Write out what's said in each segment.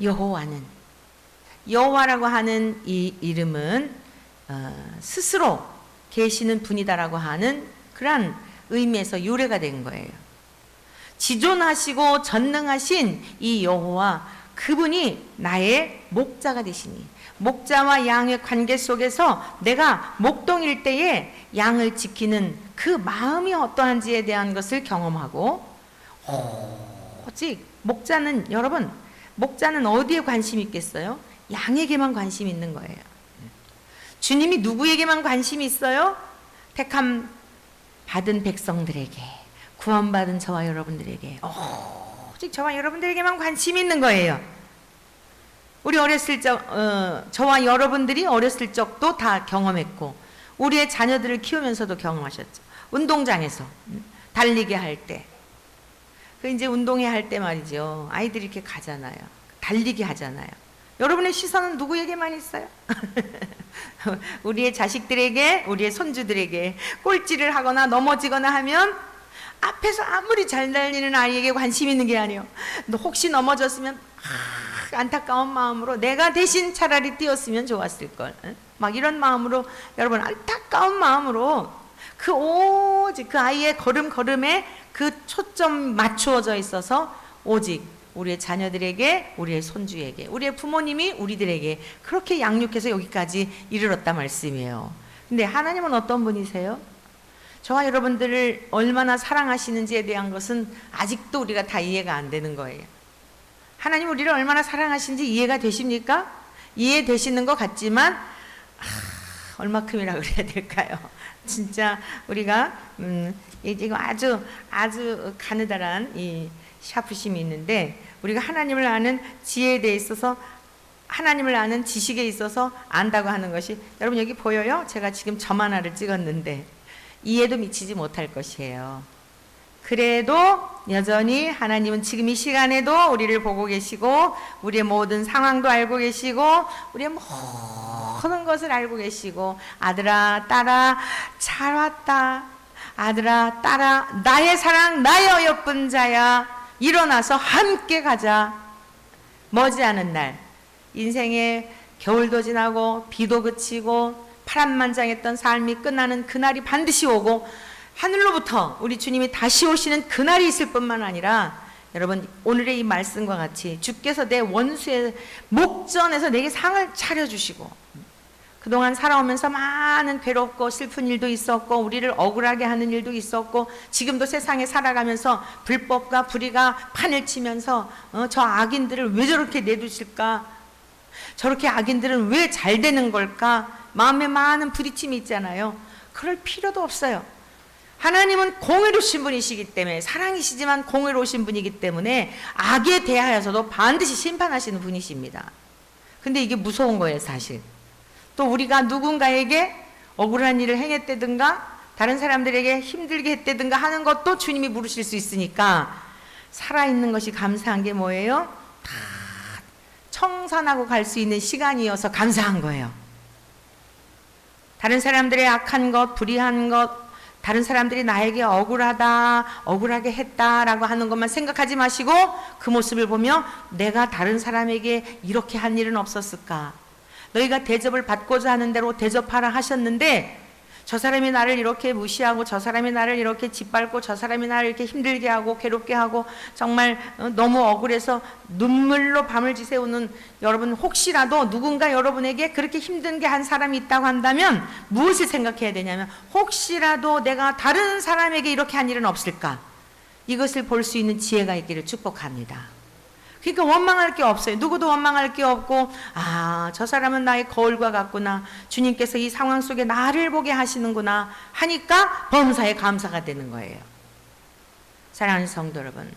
여호와는, 여호와라고 하는 이 이름은 스스로 계시는 분이다라고 하는 그러한 의미에서 유래가 된 거예요. 지존하시고 전능하신 이 여호와, 그분이 나의 목자가 되시니, 목자와 양의 관계 속에서 내가 목동일 때에 양을 지키는 그 마음이 어떠한지에 대한 것을 경험하고, 오직 목자는, 여러분, 목자는 어디에 관심이 있겠어요? 양에게만 관심이 있는 거예요. 주님이 누구에게만 관심이 있어요? 택함 받은 백성들에게, 구원받은 저와 여러분들에게, 오직 저와 여러분들에게만 관심이 있는 거예요. 우리 어렸을 적, 저와 여러분들이 어렸을 적도 다 경험했고, 우리의 자녀들을 키우면서도 경험하셨죠. 운동장에서 달리기 할 때, 그 이제 운동회 할 때 말이죠. 아이들이 이렇게 가잖아요. 달리기 하잖아요. 여러분의 시선은 누구에게만 있어요? 우리의 자식들에게, 우리의 손주들에게 꼴찌를 하거나 넘어지거나 하면 앞에서 아무리 잘 달리는 아이에게 관심 있는 게 아니에요. 너 혹시 넘어졌으면 안타까운 마음으로 내가 대신 차라리 뛰었으면 좋았을걸, 막 이런 마음으로, 여러분, 안타까운 마음으로 그 오직 그 아이의 걸음걸음에 그 초점 맞추어져 있어서 오직 우리의 자녀들에게, 우리의 손주에게, 우리의 부모님이 우리들에게 그렇게 양육해서 여기까지 이르렀단 말씀이에요. 근데 하나님은 어떤 분이세요? 저와 여러분들을 얼마나 사랑하시는지에 대한 것은 아직도 우리가 다 이해가 안 되는 거예요. 하나님 우리를 얼마나 사랑하시는지 이해가 되십니까? 이해되시는 것 같지만 얼마큼이라 그래야 될까요? 진짜 우리가 이거 아주 가느다란 이 샤프심이 있는데, 우리가 하나님을 아는 지혜에 대해 있어서, 하나님을 아는 지식에 있어서 안다고 하는 것이, 여러분 여기 보여요? 제가 지금 점 하나를 찍었는데 이해도 미치지 못할 것이에요. 그래도 여전히 하나님은 지금 이 시간에도 우리를 보고 계시고, 우리의 모든 상황도 알고 계시고, 우리의 모든 것을 알고 계시고, 아들아 딸아 잘 왔다, 아들아 딸아 나의 사랑 나의 어여쁜 자야, 일어나서 함께 가자. 머지않은 날, 인생의 겨울도 지나고 비도 그치고 파란만장했던 삶이 끝나는 그날이 반드시 오고, 하늘로부터 우리 주님이 다시 오시는 그날이 있을 뿐만 아니라, 여러분 오늘의 이 말씀과 같이 주께서 내 원수의 목전에서 내게 상을 차려주시고, 그동안 살아오면서 많은 괴롭고 슬픈 일도 있었고, 우리를 억울하게 하는 일도 있었고, 지금도 세상에 살아가면서 불법과 불의가 판을 치면서 저 악인들을 왜 저렇게 내두실까, 저렇게 악인들은 왜 잘 되는 걸까, 마음에 많은 부딪힘이 있잖아요. 그럴 필요도 없어요. 하나님은 공의로우신 분이시기 때문에, 사랑이시지만 공의로우신 분이기 때문에 악에 대하여서도 반드시 심판하시는 분이십니다. 근데 이게 무서운 거예요, 사실. 또 우리가 누군가에게 억울한 일을 행했다든가 다른 사람들에게 힘들게 했다든가 하는 것도 주님이 물으실 수 있으니까, 살아있는 것이 감사한 게 뭐예요? 다 청산하고 갈 수 있는 시간이어서 감사한 거예요. 다른 사람들의 악한 것, 불의한 것, 다른 사람들이 나에게 억울하다, 억울하게 했다라고 하는 것만 생각하지 마시고, 그 모습을 보며 내가 다른 사람에게 이렇게 한 일은 없었을까? 너희가 대접을 받고자 하는 대로 대접하라 하셨는데, 저 사람이 나를 이렇게 무시하고, 저 사람이 나를 이렇게 짓밟고, 저 사람이 나를 이렇게 힘들게 하고 괴롭게 하고, 정말 너무 억울해서 눈물로 밤을 지새우는 여러분, 혹시라도 누군가 여러분에게 그렇게 힘든 게 한 사람이 있다고 한다면 무엇을 생각해야 되냐면, 혹시라도 내가 다른 사람에게 이렇게 한 일은 없을까, 이것을 볼 수 있는 지혜가 있기를 축복합니다. 그러니까 원망할 게 없어요. 누구도 원망할 게 없고, 저 사람은 나의 거울과 같구나, 주님께서 이 상황 속에 나를 보게 하시는구나 하니까 범사에 감사가 되는 거예요. 사랑하는 성도 여러분,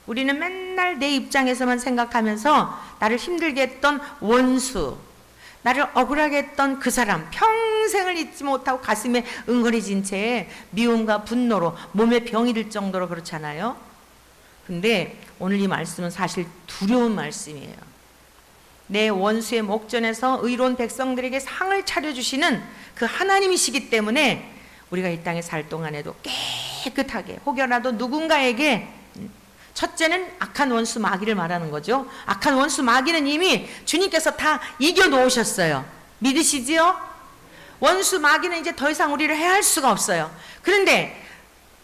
우리는 맨날 내 입장에서만 생각하면서 나를 힘들게 했던 원수, 나를 억울하게 했던 그 사람, 평생을 잊지 못하고 가슴에 응어리진 채 미움과 분노로 몸에 병이 들 정도로 그렇잖아요. 근데 오늘 이 말씀은 사실 두려운 말씀이에요. 내 원수의 목전에서 의로운 백성들에게 상을 차려주시는 그 하나님이시기 때문에 우리가 이 땅에 살 동안에도 깨끗하게, 혹여라도 누군가에게 첫째는 악한 원수 마귀를 말하는 거죠. 악한 원수 마귀는 이미 주님께서 다 이겨놓으셨어요. 믿으시지요? 원수 마귀는 이제 더 이상 우리를 해할 수가 없어요. 그런데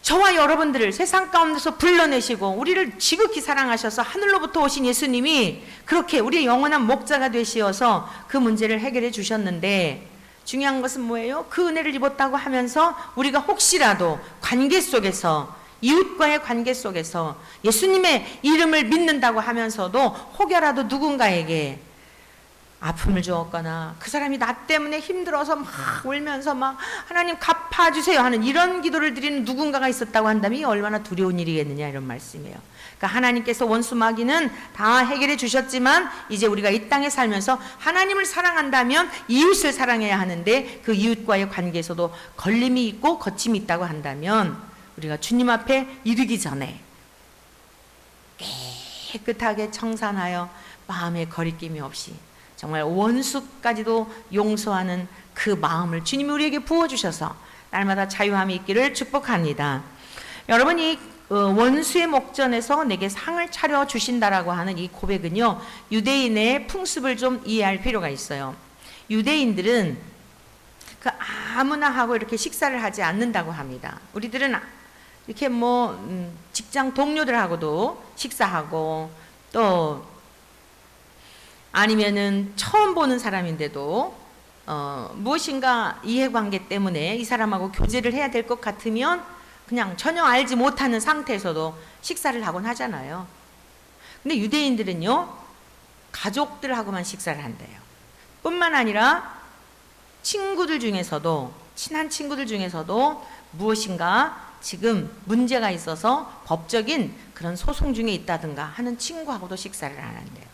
저와 여러분들을 세상 가운데서 불러내시고 우리를 지극히 사랑하셔서 하늘로부터 오신 예수님이 그렇게 우리의 영원한 목자가 되시어서 그 문제를 해결해 주셨는데, 중요한 것은 뭐예요? 그 은혜를 입었다고 하면서 우리가 혹시라도 관계 속에서, 이웃과의 관계 속에서 예수님의 이름을 믿는다고 하면서도 혹여라도 누군가에게 아픔을 주었거나 그 사람이 나 때문에 힘들어서 막 울면서 막 하나님 갚아주세요 하는 이런 기도를 드리는 누군가가 있었다고 한다면 이 얼마나 두려운 일이겠느냐, 이런 말씀이에요. 그러니까 하나님께서 원수 마귀는 다 해결해 주셨지만 이제 우리가 이 땅에 살면서 하나님을 사랑한다면 이웃을 사랑해야 하는데, 그 이웃과의 관계에서도 걸림이 있고 거침이 있다고 한다면 우리가 주님 앞에 이르기 전에 깨끗하게 청산하여 마음에 거리낌이 없이 정말 원수까지도 용서하는 그 마음을 주님이 우리에게 부어주셔서 날마다 자유함이 있기를 축복합니다. 여러분, 이 원수의 목전에서 내게 상을 차려주신다라고 하는 이 고백은요, 유대인의 풍습을 좀 이해할 필요가 있어요. 유대인들은 그 아무나 하고 이렇게 식사를 하지 않는다고 합니다. 우리들은 이렇게 직장 동료들하고도 식사하고, 또 아니면은 처음 보는 사람인데도 무엇인가 이해관계 때문에 이 사람하고 교제를 해야 될 것 같으면 그냥 전혀 알지 못하는 상태에서도 식사를 하곤 하잖아요. 근데 유대인들은요, 가족들하고만 식사를 한대요. 뿐만 아니라 친구들 중에서도, 친한 친구들 중에서도 무엇인가 지금 문제가 있어서 법적인 그런 소송 중에 있다든가 하는 친구하고도 식사를 안 한대요.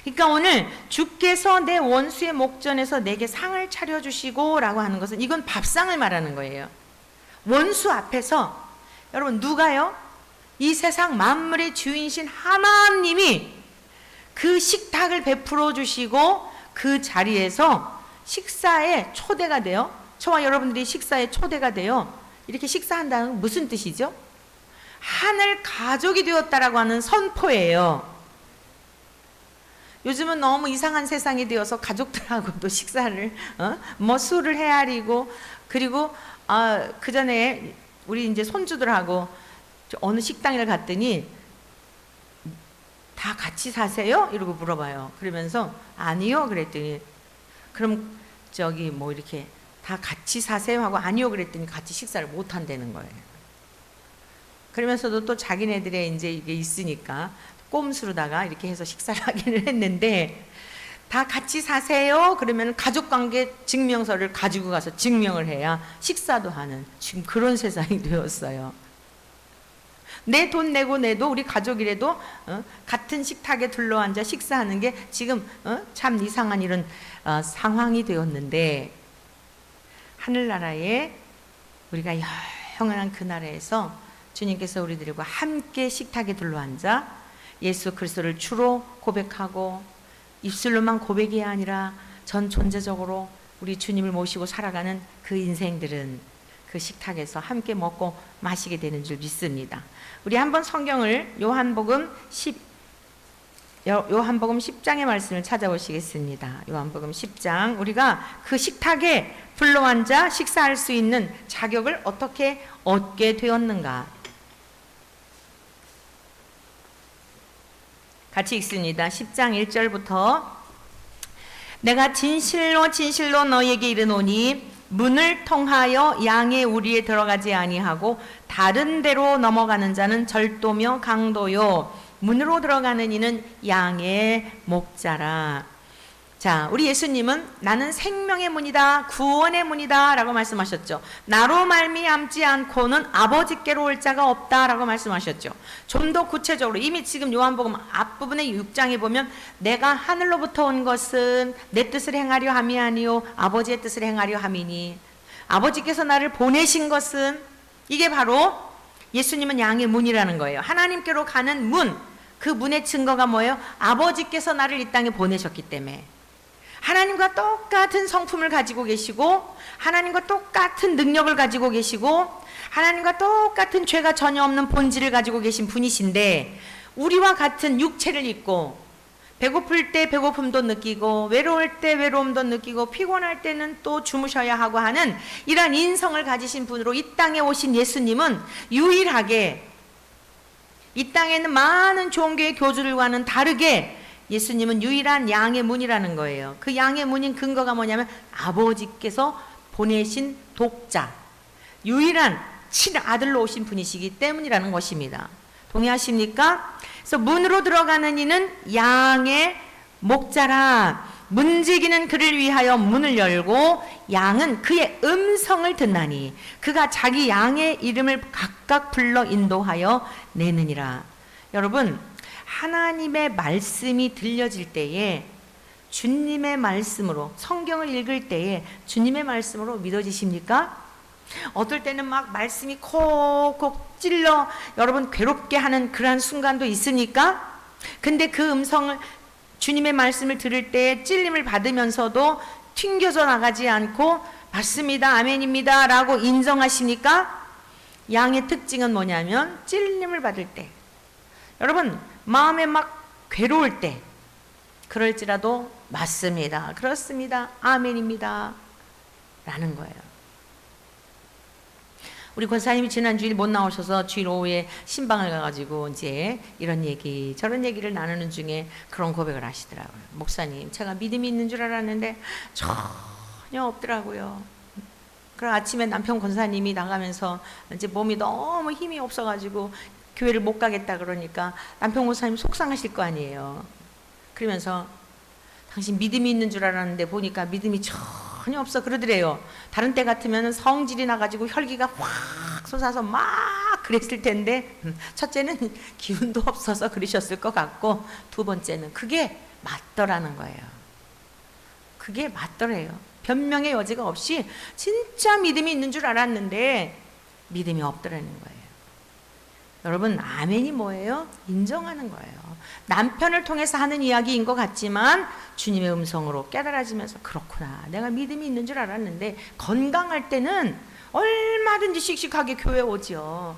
그러니까 오늘 주께서 내 원수의 목전에서 내게 상을 차려주시고 라고 하는 것은 이건 밥상을 말하는 거예요. 원수 앞에서, 여러분 누가요? 이 세상 만물의 주인이신 하나님이 그 식탁을 베풀어 주시고 그 자리에서 식사에 초대가 돼요. 저와 여러분들이 식사에 초대가 돼요. 이렇게 식사한다는 건 무슨 뜻이죠? 하늘 가족이 되었다라고 하는 선포예요. 요즘은 너무 이상한 세상이 되어서 가족들하고도 식사를 술을 헤아리고, 그리고 그 전에 우리 이제 손주들하고 어느 식당을 갔더니 다 같이 사세요? 이러고 물어봐요. 그러면서 아니요 그랬더니, 그럼 이렇게 다 같이 사세요 하고 아니요 그랬더니 같이 식사를 못 한다는 거예요. 그러면서도 또 자기네들의 이제 이게 있으니까 꼼수로다가 이렇게 해서 식사를 하기는 했는데, 다 같이 사세요 그러면 가족관계 증명서를 가지고 가서 증명을 해야 식사도 하는 지금 그런 세상이 되었어요. 내 돈 내고 내도 우리 가족이라도 같은 식탁에 둘러앉아 식사하는 게 지금 참 이상한 이런 상황이 되었는데, 하늘나라에 우리가 영원한 그 나라에서 주님께서 우리들과 함께 식탁에 둘러앉아 예수 그리스도를 주로 고백하고, 입술로만 고백이 아니라 전 존재적으로 우리 주님을 모시고 살아가는 그 인생들은 그 식탁에서 함께 먹고 마시게 되는 줄 믿습니다. 우리 한번 성경을 요한복음 10장의 말씀을 찾아보시겠습니다. 요한복음 10장, 우리가 그 식탁에 둘러앉아 식사할 수 있는 자격을 어떻게 얻게 되었는가 같이 읽습니다. 10장 1절부터 내가 진실로 진실로 너희에게 이르노니 문을 통하여 양의 우리에 들어가지 아니하고 다른 데로 넘어가는 자는 절도며 강도요 문으로 들어가는 이는 양의 목자라. 자, 우리 예수님은 나는 생명의 문이다, 구원의 문이다 라고 말씀하셨죠. 나로 말미암지 않고는 아버지께로 올 자가 없다 라고 말씀하셨죠. 좀 더 구체적으로 이미 지금 요한복음 앞부분의 6장에 보면 내가 하늘로부터 온 것은 내 뜻을 행하려 함이 아니요 아버지의 뜻을 행하려 함이니, 아버지께서 나를 보내신 것은, 이게 바로 예수님은 양의 문이라는 거예요. 하나님께로 가는 문, 그 문의 증거가 뭐예요? 아버지께서 나를 이 땅에 보내셨기 때문에 하나님과 똑같은 성품을 가지고 계시고 하나님과 똑같은 능력을 가지고 계시고 하나님과 똑같은 죄가 전혀 없는 본질을 가지고 계신 분이신데 우리와 같은 육체를 입고 배고플 때 배고픔도 느끼고 외로울 때 외로움도 느끼고 피곤할 때는 또 주무셔야 하고 하는 이러한 인성을 가지신 분으로 이 땅에 오신 예수님은 유일하게 이 땅에 있는 많은 종교의 교주들과는 다르게 예수님은 유일한 양의 문이라는 거예요. 그 양의 문인 근거가 뭐냐면 아버지께서 보내신 독자, 유일한 친아들로 오신 분이시기 때문이라는 것입니다. 동의하십니까? 그래서 문으로 들어가는 이는 양의 목자라. 문지기는 그를 위하여 문을 열고 양은 그의 음성을 듣나니 그가 자기 양의 이름을 각각 불러 인도하여 내느니라. 여러분, 하나님의 말씀이 들려질 때에 주님의 말씀으로, 성경을 읽을 때에 주님의 말씀으로 믿어지십니까? 어떨 때는 막 말씀이 콕콕 찔러 여러분 괴롭게 하는 그러한 순간도 있으니까, 근데 그 음성을, 주님의 말씀을 들을 때 찔림을 받으면서도 튕겨져 나가지 않고 맞습니다, 아멘입니다 라고 인정하십니까? 양의 특징은 뭐냐면 찔림을 받을 때, 여러분 마음에 막 괴로울 때 그럴지라도 맞습니다, 그렇습니다, 아멘입니다 라는 거예요. 우리 권사님이 지난 주일 못 나오셔서 주일 오후에 신방을 가가지고 이제 이런 얘기 저런 얘기를 나누는 중에 그런 고백을 하시더라고요. 목사님, 제가 믿음이 있는 줄 알았는데 전혀 없더라고요. 그럼 아침에 남편 권사님이 나가면서 이제 몸이 너무 힘이 없어가지고 교회를 못 가겠다 그러니까 남편 권사님 속상하실 거 아니에요. 그러면서 당신 믿음이 있는 줄 알았는데 보니까 믿음이 전혀 없어 그러더래요. 다른 때 같으면 성질이 나가지고 혈기가 확 솟아서 막 그랬을 텐데 첫째는 기운도 없어서 그러셨을 것 같고 두 번째는 그게 맞더라는 거예요. 그게 맞더래요. 변명의 여지가 없이 진짜 믿음이 있는 줄 알았는데 믿음이 없더라는 거예요. 여러분, 아멘이 뭐예요? 인정하는 거예요. 남편을 통해서 하는 이야기인 것 같지만 주님의 음성으로 깨달아지면서 그렇구나, 내가 믿음이 있는 줄 알았는데, 건강할 때는 얼마든지 씩씩하게 교회 오죠.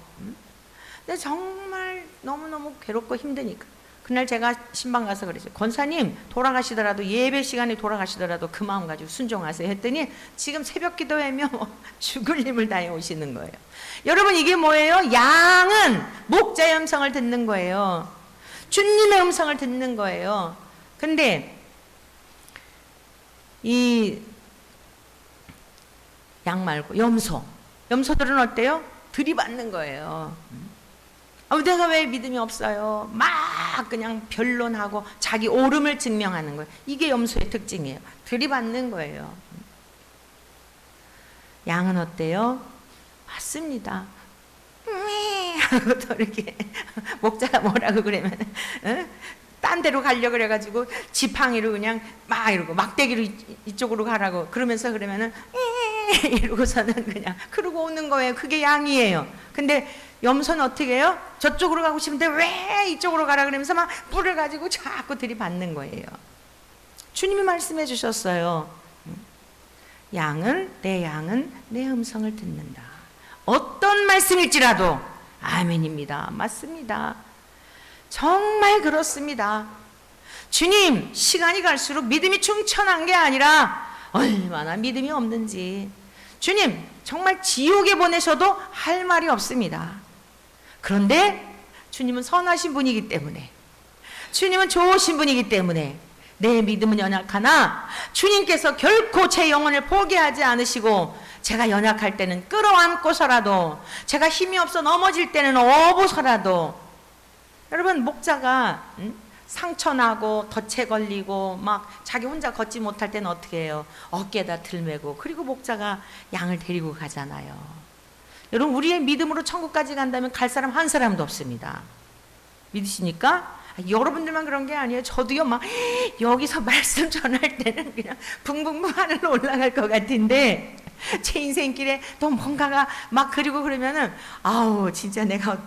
근데 정말 너무너무 괴롭고 힘드니까 그날 제가 신방 가서 그랬어요. 권사님, 돌아가시더라도 예배 시간에 돌아가시더라도 그 마음 가지고 순종하세요 했더니 지금 새벽 기도하며 죽을 힘을 다해 오시는 거예요. 여러분, 이게 뭐예요? 양은 목자의 음성을 듣는 거예요. 주님의 음성을 듣는 거예요. 근데 이 양 말고 염소들은 어때요? 들이받는 거예요. 내가 왜 믿음이 없어요? 막 그냥 변론하고 자기 옳음을 증명하는 거예요. 이게 염소의 특징이에요. 들이받는 거예요. 양은 어때요? 맞습니다. 하고 또 이렇게 목자가 뭐라고 그러면 딴 데로 가려고 그래가지고 지팡이로 그냥 막 이러고 막대기로 이쪽으로 가라고 그러면서 그러면은 이러고서는 그냥 그러고 오는 거예요. 그게 양이에요. 근데 염소는 어떻게 해요? 저쪽으로 가고 싶은데 왜 이쪽으로 가라 그러면서 막 뿔을 가지고 자꾸 들이받는 거예요. 주님이 말씀해 주셨어요. 양은 내 음성을 듣는다. 어떤 말씀일지라도 아멘입니다, 맞습니다, 정말 그렇습니다. 주님, 시간이 갈수록 믿음이 충천한 게 아니라 얼마나 믿음이 없는지, 주님 정말 지옥에 보내셔도 할 말이 없습니다. 그런데 주님은 선하신 분이기 때문에, 주님은 좋으신 분이기 때문에 내 믿음은 연약하나 주님께서 결코 제 영혼을 포기하지 않으시고, 제가 연약할 때는 끌어안고서라도, 제가 힘이 없어 넘어질 때는 업어서라도, 여러분 목자가 상처나고 덫에 걸리고 막 자기 혼자 걷지 못할 때는 어떻게 해요? 어깨에다 들매고, 그리고 목자가 양을 데리고 가잖아요. 여러분, 우리의 믿음으로 천국까지 간다면 갈 사람 한 사람도 없습니다. 믿으십니까? 여러분들만 그런 게 아니에요. 저도요, 막 여기서 말씀 전할 때는 그냥 붕붕붕 하늘로 올라갈 것 같은데 제 인생길에 또 뭔가가 막 그리고 그러면은 아우 진짜 내가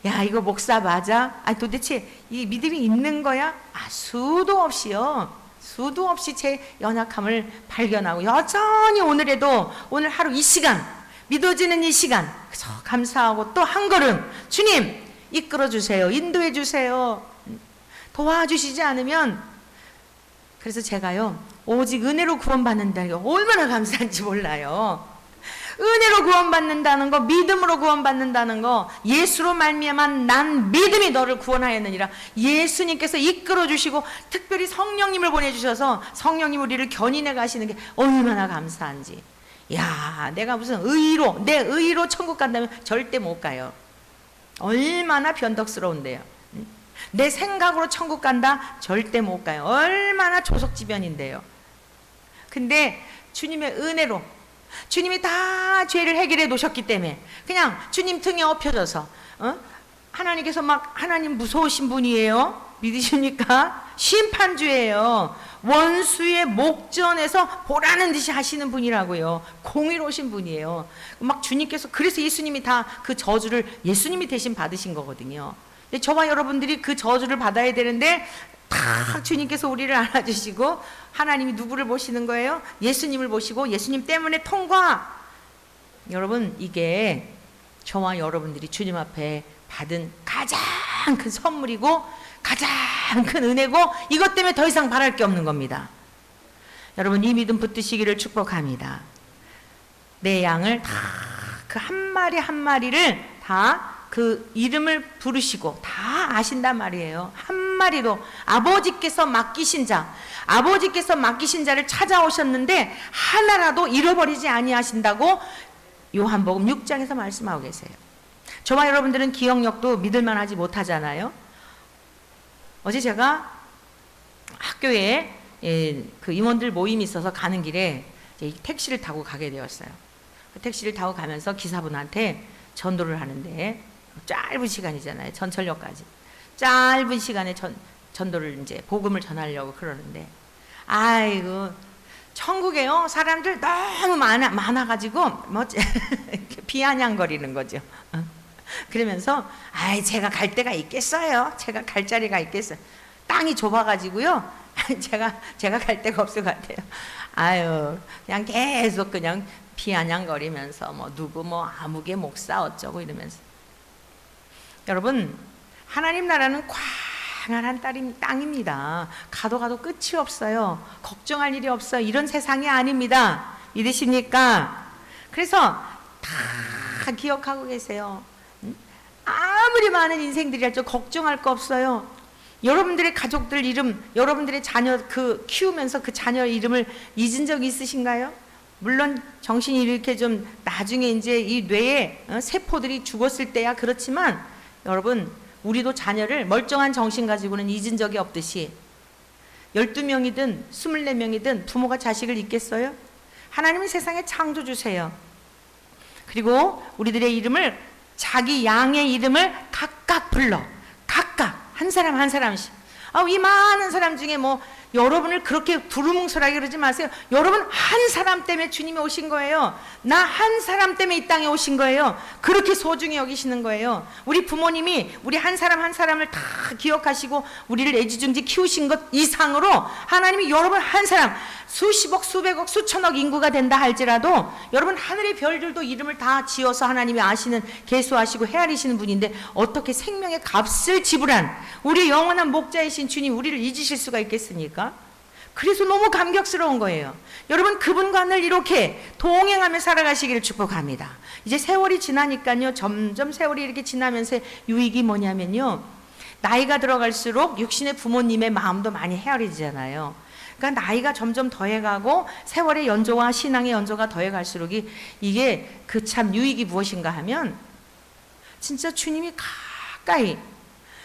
야 이거 목사 맞아? 도대체 이 믿음이 있는 거야? 수도 없이요. 수도 없이 제 연약함을 발견하고 여전히 오늘에도 오늘 하루 이 시간 믿어지는 이 시간 그래서 감사하고 또 한 걸음 주님 이끌어 주세요. 인도해 주세요. 도와주시지 않으면 그래서 제가요 오직 은혜로 구원받는다는 게 얼마나 감사한지 몰라요. 은혜로 구원받는다는 거, 믿음으로 구원받는다는 거, 예수로 말미암아 난 믿음이 너를 구원하였느니라. 예수님께서 이끌어 주시고 특별히 성령님을 보내주셔서 성령님 우리를 견인해 가시는 게 얼마나 감사한지. 야, 내가 무슨 내 의로 천국 간다면 절대 못 가요. 얼마나 변덕스러운데요. 내 생각으로 천국 간다? 절대 못 가요. 얼마나 조석지변인데요. 근데 주님의 은혜로 주님이 다 죄를 해결해 놓으셨기 때문에 그냥 주님 등에 엎혀져서 하나님께서 막 하나님 무서우신 분이에요. 믿으십니까? 심판주예요. 원수의 목전에서 보라는 듯이 하시는 분이라고요. 공의로우신 분이에요. 막 주님께서 그래서 예수님이 다 그 저주를 예수님이 대신 받으신 거거든요. 근데 저와 여러분들이 그 저주를 받아야 되는데 다 주님께서 우리를 안아주시고 하나님이 누구를 보시는 거예요? 예수님을 보시고 예수님 때문에 통과. 여러분 이게 저와 여러분들이 주님 앞에 받은 가장 큰 선물이고 가장 큰 은혜고 이것 때문에 더 이상 바랄 게 없는 겁니다. 여러분 이 믿음 붙드시기를 축복합니다. 내 양을 다 그 한 마리 한 마리를 다 그 이름을 부르시고 다 아신단 말이에요. 한 마리도 아버지께서 맡기신 자를 찾아오셨는데 하나라도 잃어버리지 아니하신다고 요한복음 6장에서 말씀하고 계세요. 저와 여러분들은 기억력도 믿을만하지 못하잖아요. 어제 제가 학교에 그 임원들 모임이 있어서 가는 길에 택시를 타고 가게 되었어요. 그 택시를 타고 가면서 기사분한테 전도를 하는데 짧은 시간이잖아요. 전철역까지 짧은 시간에 전도를 이제 복음을 전하려고 그러는데 아이고 천국에요 사람들 너무 많아가지고 뭐 비아냥거리는 거죠. 그러면서 아이 제가 갈 데가 있겠어요. 제가 갈 자리가 있겠어요. 땅이 좁아가지고요. 제가 갈 데가 없을 것 같아요. 아유 그냥 계속 그냥 비아냥거리면서 뭐 누구 뭐 아무개 목사 어쩌고 이러면서 여러분 하나님 나라는 광활한 땅입니다. 가도 끝이 없어요. 걱정할 일이 없어요. 이런 세상이 아닙니다. 믿으십니까? 그래서 다 기억하고 계세요. 아무리 많은 인생들이 할지 걱정할 거 없어요. 여러분들의 가족들 이름, 여러분들의 자녀 키우면서 그 자녀 이름을 잊은 적 있으신가요? 물론 정신이 이렇게 좀 나중에 이제 이 뇌에 세포들이 죽었을 때야 그렇지만 여러분 우리도 자녀를 멀쩡한 정신 가지고는 잊은 적이 없듯이 12명이든 24명이든 부모가 자식을 잊겠어요? 하나님은 세상에 창조주세요. 그리고 우리들의 이름을 자기 양의 이름을 각각 불러 각각 한 사람 한 사람씩 이 많은 사람 중에 뭐 여러분을 그렇게 두루뭉술하게 그러지 마세요. 여러분 한 사람 때문에 주님이 오신 거예요. 나 한 사람 때문에 이 땅에 오신 거예요. 그렇게 소중히 여기시는 거예요. 우리 부모님이 우리 한 사람 한 사람을 다 기억하시고 우리를 애지중지 키우신 것 이상으로 하나님이 여러분 한 사람 수십억 수백억 수천억 인구가 된다 할지라도 여러분 하늘의 별들도 이름을 다 지어서 하나님이 아시는 계수하시고 헤아리시는 분인데 어떻게 생명의 값을 지불한 우리 영원한 목자이신 주님 우리를 잊으실 수가 있겠습니까? 그래서 너무 감격스러운 거예요. 여러분 그분과 늘 이렇게 동행하며 살아가시기를 축복합니다. 이제 세월이 지나니까요 점점 세월이 이렇게 지나면서 유익이 뭐냐면요 나이가 들어갈수록 육신의 부모님의 마음도 많이 헤아리잖아요. 그러니까 나이가 점점 더해가고 세월의 연조와 신앙의 연조가 더해갈수록 이게 그 참 유익이 무엇인가 하면 진짜 주님이 가까이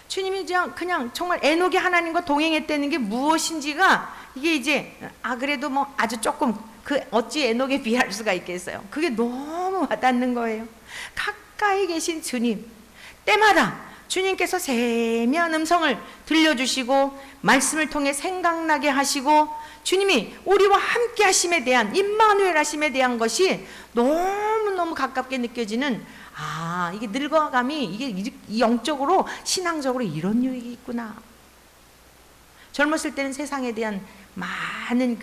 주님이 그냥 정말 에녹이 하나님과 동행했다는 게 무엇인지가 이게 이제 그래도 뭐 아주 조금 그 어찌 에녹에 비할 수가 있겠어요. 그게 너무 와닿는 거예요. 가까이 계신 주님 때마다 주님께서 세미한 음성을 들려주시고 말씀을 통해 생각나게 하시고 주님이 우리와 함께 하심에 대한 임마누엘 하심에 대한 것이 너무너무 가깝게 느껴지는 이게 늙어감이 이게 영적으로 신앙적으로 이런 유익이 있구나. 젊었을 때는 세상에 대한 많은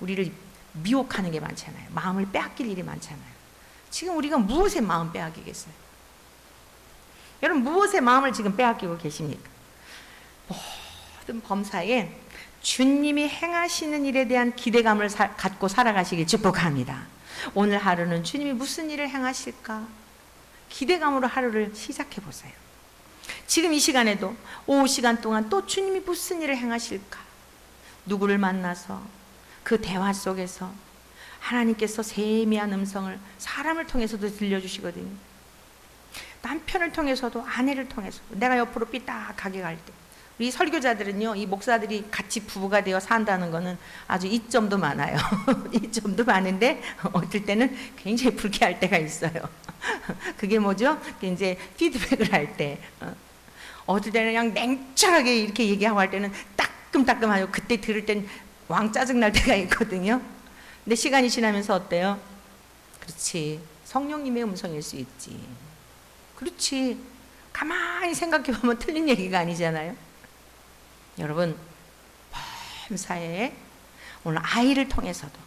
우리를 미혹하는 게 많잖아요. 마음을 빼앗길 일이 많잖아요. 지금 우리가 무엇에 마음 빼앗기겠어요? 여러분, 무엇에 마음을 지금 빼앗기고 계십니까? 모든 범사에 주님이 행하시는 일에 대한 기대감을 갖고 살아가시길 축복합니다. 오늘 하루는 주님이 무슨 일을 행하실까? 기대감으로 하루를 시작해 보세요. 지금 이 시간에도 오후 시간 동안 또 주님이 무슨 일을 행하실까? 누구를 만나서 그 대화 속에서 하나님께서 세미한 음성을 사람을 통해서도 들려주시거든요. 남편을 통해서도, 아내를 통해서도, 내가 옆으로 삐딱하게 갈 때, 우리 설교자들은요, 이 목사들이 같이 부부가 되어 산다는 거는 아주 이점도 많아요. 이점도 많은데 어떨 때는 굉장히 불쾌할 때가 있어요. 그게 뭐죠? 이제 피드백을 할 때, 어떨 때는 그냥 냉철하게 이렇게 얘기하고 할 때는 따끔따끔하고, 그때 들을 땐 왕 짜증 날 때가 있거든요. 근데 시간이 지나면서 어때요? 그렇지, 성령님의 음성일 수 있지. 그렇지, 가만히 생각해 보면 틀린 얘기가 아니잖아요. 여러분, 범사에 오늘 아이를 통해서도,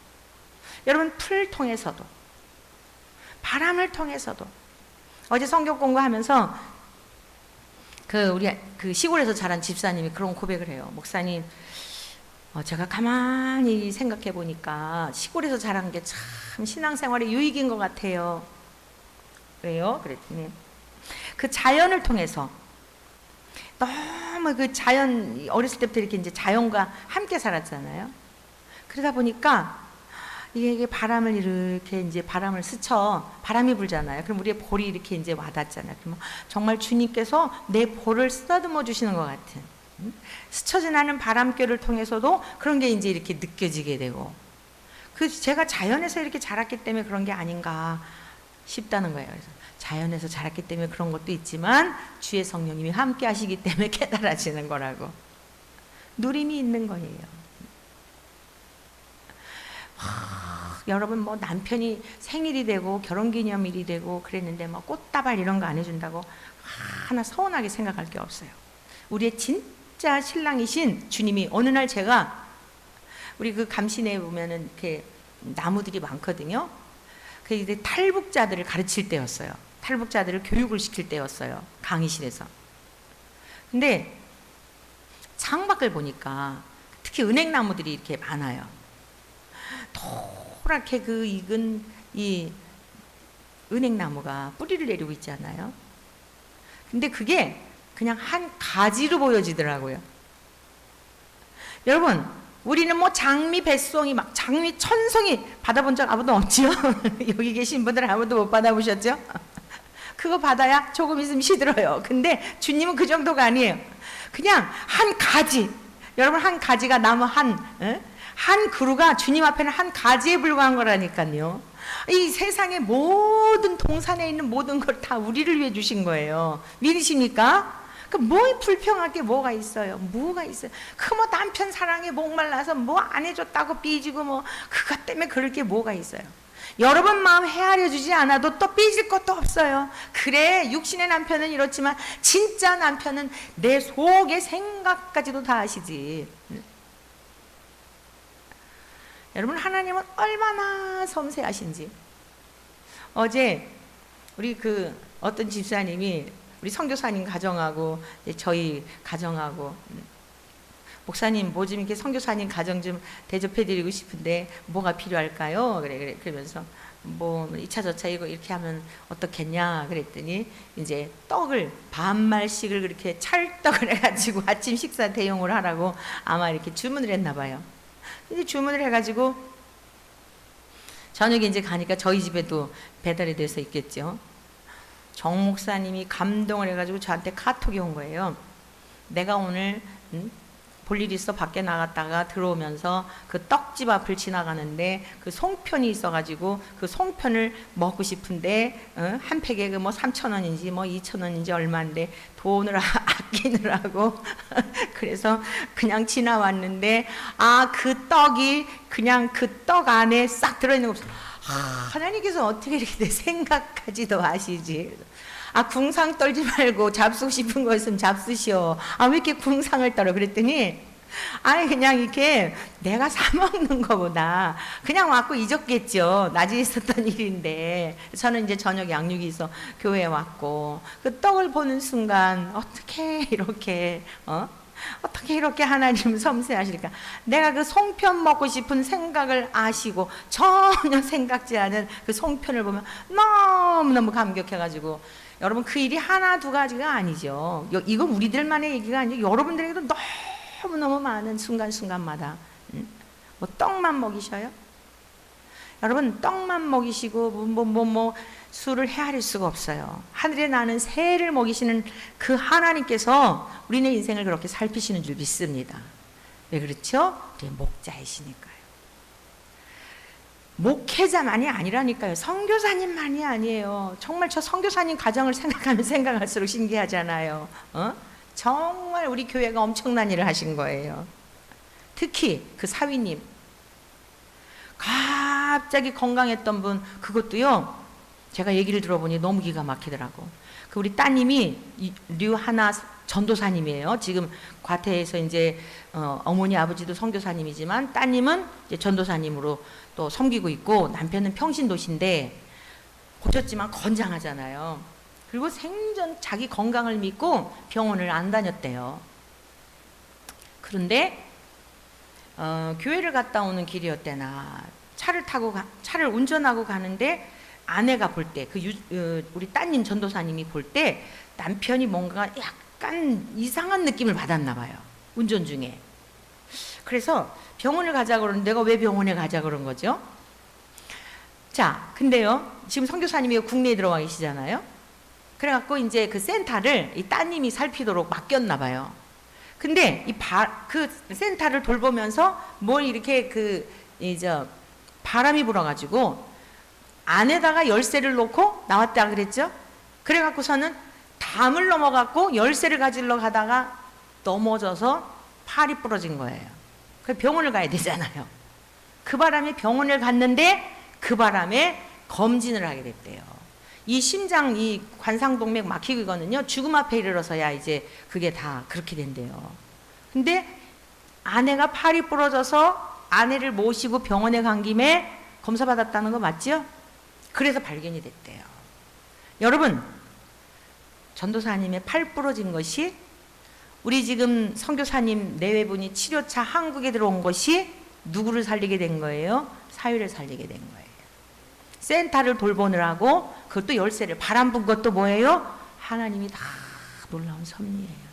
여러분 풀 통해서도, 바람을 통해서도, 어제 성경 공부하면서 우리 시골에서 자란 집사님이 그런 고백을 해요. 목사님, 제가 가만히 생각해 보니까 시골에서 자란 게 참 신앙생활에 유익인 것 같아요. 왜요? 그랬더니 그 자연을 통해서, 너무 그 자연, 어렸을 때부터 이렇게 이제 자연과 함께 살았잖아요. 그러다 보니까 이게 바람을 이렇게 이제 바람을 스쳐, 바람이 불잖아요. 그럼 우리의 볼이 이렇게 이제 와닿잖아요. 그러면 정말 주님께서 내 볼을 쓰다듬어 주시는 것 같은, 스쳐 지나는 바람결을 통해서도 그런 게 이제 이렇게 느껴지게 되고, 제가 자연에서 이렇게 자랐기 때문에 그런 게 아닌가 싶다는 거예요. 그래서 자연에서 자랐기 때문에 그런 것도 있지만 주의 성령님이 함께 하시기 때문에 깨달아지는 거라고. 누림이 있는 거예요. 여러분, 뭐 남편이 생일이 되고 결혼기념일이 되고 그랬는데 뭐 꽃다발 이런 거 안 해준다고 하나 서운하게 생각할 게 없어요. 우리의 진짜 신랑이신 주님이, 어느 날 제가 우리 그 감시내에 보면은 이렇게 나무들이 많거든요. 그 탈북자들을 가르칠 때였어요. 탈북자들을 교육을 시킬 때였어요. 강의실에서. 근데 창밖을 보니까 특히 은행나무들이 이렇게 많아요. 노랗게 그 익은 이 은행나무가 뿌리를 내리고 있잖아요. 근데 그게 그냥 한 가지로 보여지더라고요. 여러분, 우리는 뭐 장미 백송이, 막 장미 천송이 받아본 적 아무도 없지요? 여기 계신 분들은 아무도 못 받아보셨죠? 그거 받아야 조금 있으면 시들어요. 근데 주님은 그 정도가 아니에요. 그냥 한 가지, 여러분, 한 가지가 나무 한 그루가 주님 앞에는 한 가지에 불과한 거라니까요. 이 세상의 모든 동산에 있는 모든 걸 다 우리를 위해 주신 거예요. 믿으십니까? 뭐 불평할 게 뭐가 있어요? 뭐가 있어요? 뭐 남편 사랑에 목말라서 뭐 안 해줬다고 삐지고 뭐 그것 때문에 그럴 게 뭐가 있어요? 여러분 마음 헤아려 주지 않아도 또 삐질 것도 없어요. 그래, 육신의 남편은 이렇지만 진짜 남편은 내 속의 생각까지도 다 아시지. 여러분, 하나님은 얼마나 섬세하신지. 어제 우리 어떤 집사님이 우리 선교사님 가정하고 저희 가정하고, 목사님 뭐 좀 이렇게 선교사님 가정 좀 대접해드리고 싶은데 뭐가 필요할까요? 그러면서 뭐 2차 저차 이렇게 하면 어떻겠냐 그랬더니, 이제 떡을 반말씩을 그렇게 찰떡을 해가지고 아침 식사 대용을 하라고 아마 이렇게 주문을 했나 봐요. 이제 주문을 해가지고 저녁에 이제 가니까 저희 집에도 배달이 돼서 있겠죠. 정 목사님이 감동을 해가지고 저한테 카톡이 온 거예요. 내가 오늘 볼 일 있어 밖에 나갔다가 들어오면서 그 떡집 앞을 지나가는데 그 송편이 있어가지고 그 송편을 먹고 싶은데 한 팩에 뭐 3,000원인지 뭐 2,000원인지 얼마인데 돈을 아끼느라고 그래서 그냥 지나왔는데, 그 떡이 그냥 그 떡 안에 싹 들어있는 거 없어. 하나님께서 어떻게 이렇게 내 생각까지도 아시지? 궁상 떨지 말고 잡수고 싶은 거 있으면 잡수시오. 왜 이렇게 궁상을 떨어? 그랬더니 아니 그냥 이렇게 내가 사 먹는 거보다 그냥 왔고 잊었겠죠. 낮에 있었던 일인데 저는 이제 저녁 양육이 있어 교회에 왔고 그 떡을 보는 순간 어떻게 이렇게 어떻게 이렇게 하나님 섬세하실까? 내가 그 송편 먹고 싶은 생각을 아시고 전혀 생각지 않은 그 송편을 보면 너무너무 감격해가지고 여러분 그 일이 하나 두 가지가 아니죠. 이건 우리들만의 얘기가 아니고 여러분들에게도 너무너무 많은 순간순간마다 뭐 떡만 먹이셔요? 여러분 떡만 먹이시고 술을 헤아릴 수가 없어요. 하늘에 나는 새를 먹이시는 그 하나님께서 우리네 인생을 그렇게 살피시는 줄 믿습니다. 왜 그렇죠? 우리 목자이시니까요. 목회자만이 아니라니까요. 선교사님만이 아니에요. 정말 저 선교사님 가정을 생각하면 생각할수록 신기하잖아요. 정말 우리 교회가 엄청난 일을 하신 거예요. 특히 그 사위님 갑자기 건강했던 분, 그것도요 제가 얘기를 들어보니 너무 기가 막히더라고. 그 우리 따님이 류하나 전도사님이에요. 지금 과태에서 이제 어머니 아버지도 선교사님이지만 따님은 이제 전도사님으로 또 섬기고 있고, 남편은 평신도시인데 고쳤지만 건장하잖아요. 그리고 생전 자기 건강을 믿고 병원을 안 다녔대요. 그런데 교회를 갔다 오는 길이었대나 차를 운전하고 가는데 아내가 볼 때, 우리 따님 전도사님이 볼 때 남편이 뭔가 약간 이상한 느낌을 받았나 봐요. 운전 중에. 그래서 병원을 가자 그러는데 내가 왜 병원에 가자 그런 거죠? 자, 근데요 지금 선교사님이 국내에 들어와 계시잖아요. 그래갖고 이제 그 센터를 이 따님이 살피도록 맡겼나 봐요. 근데 그 센터를 돌보면서 뭘 이렇게 바람이 불어가지고 안에다가 열쇠를 놓고 나왔다 그랬죠? 그래갖고서는 담을 넘어갔고 열쇠를 가지러 가다가 넘어져서 팔이 부러진 거예요. 그래서 병원을 가야 되잖아요. 그 바람에 병원을 갔는데 그 바람에 검진을 하게 됐대요. 이 심장, 이 관상동맥 막히거든요. 죽음 앞에 이르러서야 이제 그게 다 그렇게 된대요. 근데 아내가 팔이 부러져서 아내를 모시고 병원에 간 김에 검사 받았다는 거 맞죠? 그래서 발견이 됐대요. 여러분, 전도사님의 팔 부러진 것이, 우리 지금 선교사님 내외분이 치료차 한국에 들어온 것이 누구를 살리게 된 거예요? 사위를 살리게 된 거예요. 센터를 돌보느라고 그것도 열쇠를 바람 분 것도 뭐예요? 하나님이 다 놀라운 섭리예요.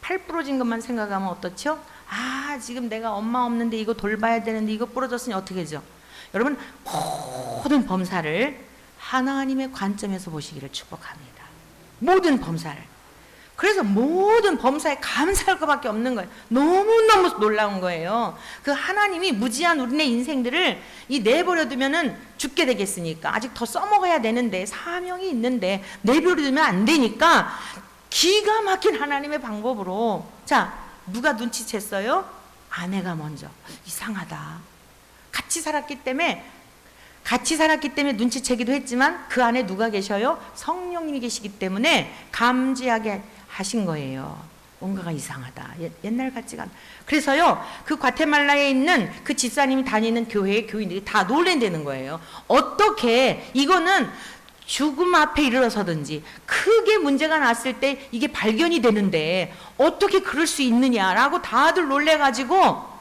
팔 부러진 것만 생각하면 어떻죠? 아, 지금 내가 엄마 없는데 이거 돌봐야 되는데 이거 부러졌으니 어떻게 하죠? 여러분, 모든 범사를 하나님의 관점에서 보시기를 축복합니다. 모든 범사를. 그래서 모든 범사에 감사할 것밖에 없는 거예요. 너무너무 놀라운 거예요. 그 하나님이 무지한 우리네 인생들을 내버려두면은 죽게 되겠으니까, 아직 더 써먹어야 되는데, 사명이 있는데 내버려두면 안 되니까 기가 막힌 하나님의 방법으로, 자, 누가 눈치챘어요? 아내가 먼저. 이상하다. 같이 살았기 때문에 눈치채기도 했지만 그 안에 누가 계셔요? 성령님이 계시기 때문에 감지하게 하신 거예요. 뭔가가 이상하다. 옛날 같지가 않아. 그래서요, 그 과테말라에 있는 그 집사님이 다니는 교회의 교인들이 다 놀랜다는 거예요. 어떻게, 이거는 죽음 앞에 이르러서든지 크게 문제가 났을 때 이게 발견이 되는데 어떻게 그럴 수 있느냐라고 다들 놀래가지고,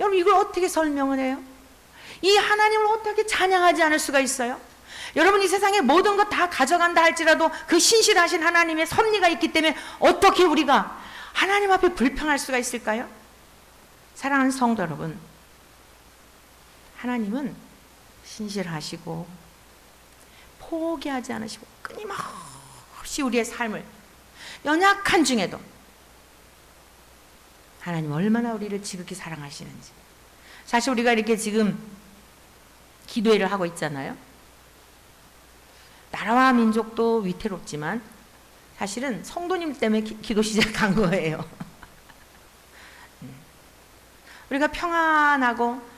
여러분 이걸 어떻게 설명을 해요? 이 하나님을 어떻게 찬양하지 않을 수가 있어요? 여러분, 이 세상에 모든 것 다 가져간다 할지라도 그 신실하신 하나님의 섭리가 있기 때문에 어떻게 우리가 하나님 앞에 불평할 수가 있을까요? 사랑하는 성도 여러분, 하나님은 신실하시고 포기하지 않으시고 끊임없이 우리의 삶을, 연약한 중에도 하나님 얼마나 우리를 지극히 사랑하시는지. 사실 우리가 이렇게 지금 기도회를 하고 있잖아요. 나라와 민족도 위태롭지만 사실은 성도님 때문에 기도 시작한 거예요. 우리가 평안하고,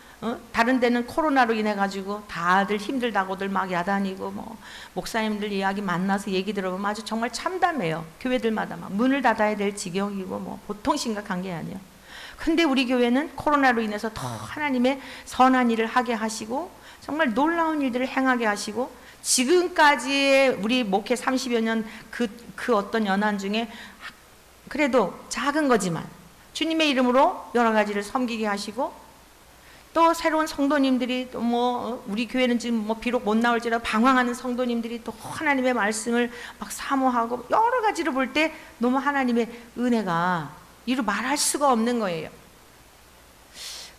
다른 데는 코로나로 인해 가지고 다들 힘들다고들 막 야단이고, 목사님들 이야기 만나서 얘기 들어보면 아주 정말 참담해요. 교회들마다 막 문을 닫아야 될 지경이고, 보통 심각한 게 아니에요. 근데 우리 교회는 코로나로 인해서 더 하나님의 선한 일을 하게 하시고 정말 놀라운 일들을 행하게 하시고 지금까지의 우리 목회 30여 년 그 어떤 연한 중에 그래도 작은 거지만 주님의 이름으로 여러 가지를 섬기게 하시고 또 새로운 성도님들이 또 뭐 우리 교회는 지금 뭐 비록 못 나올지라도 방황하는 성도님들이 또 하나님의 말씀을 막 사모하고 여러 가지로 볼 때 너무 하나님의 은혜가 이루 말할 수가 없는 거예요.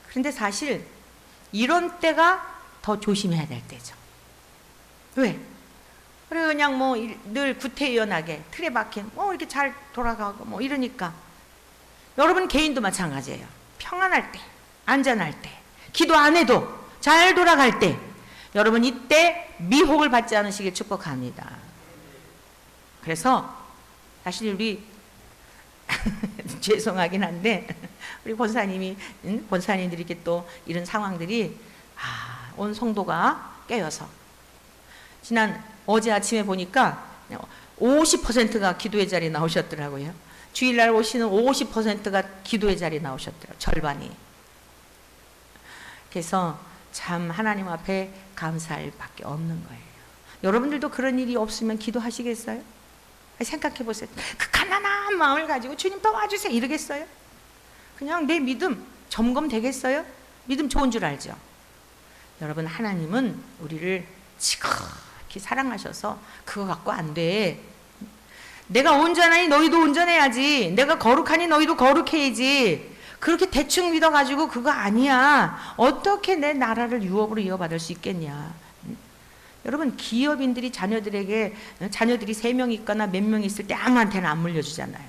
그런데 사실 이런 때가 더 조심해야 될 때죠. 왜? 그래 그냥 뭐 늘 구태의연하게 틀에 박힌 뭐 이렇게 잘 돌아가고 뭐 이러니까 여러분 개인도 마찬가지예요. 평안할 때, 안전할 때, 기도 안 해도 잘 돌아갈 때 여러분 이때 미혹을 받지 않으시길 축복합니다. 그래서 사실 우리 죄송하긴 한데 우리 권사님이 권사님들이 이렇게 또 이런 상황들이 온 성도가 깨어서 어제 아침에 보니까 50%가 기도의 자리에 나오셨더라고요. 주일날 오시는 50%가 기도의 자리에 나오셨더라고요. 절반이. 그래서 참 하나님 앞에 감사할 밖에 없는 거예요. 여러분들도 그런 일이 없으면 기도하시겠어요? 생각해 보세요. 그 가난한 마음을 가지고 주님 도와주세요 이러겠어요? 그냥 내 믿음 점검되겠어요? 믿음 좋은 줄 알죠? 여러분 하나님은 우리를 지극히 사랑하셔서 그거 갖고 안 돼. 내가 온전하니 너희도 온전해야지. 내가 거룩하니 너희도 거룩해야지. 그렇게 대충 믿어가지고 그거 아니야. 어떻게 내 나라를 유업으로 이어받을 수 있겠냐. 여러분 기업인들이 자녀들이 3명 있거나 몇 명 있을 때 아무한테는 안 물려주잖아요.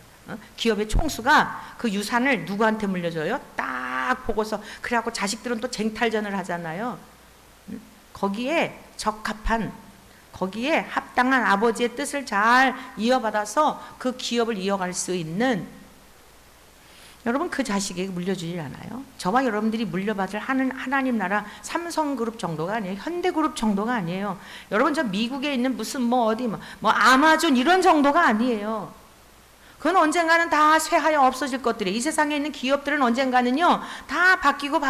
기업의 총수가 그 유산을 누구한테 물려줘요? 딱 보고서 그래갖고 자식들은 또 쟁탈전을 하잖아요. 거기에 적합한 거기에 합당한 아버지의 뜻을 잘 이어받아서 그 기업을 이어갈 수 있는 여러분 그 자식에게 물려주질 않아요. 저와 여러분들이 물려받을 하나님 나라 삼성그룹 정도가 아니에요. 현대그룹 정도가 아니에요. 여러분 저 미국에 있는 무슨 뭐 어디 뭐 아마존 이런 정도가 아니에요. 그건 언젠가는 다 쇠하여 없어질 것들이에요. 이 세상에 있는 기업들은 언젠가는요 다 바뀌고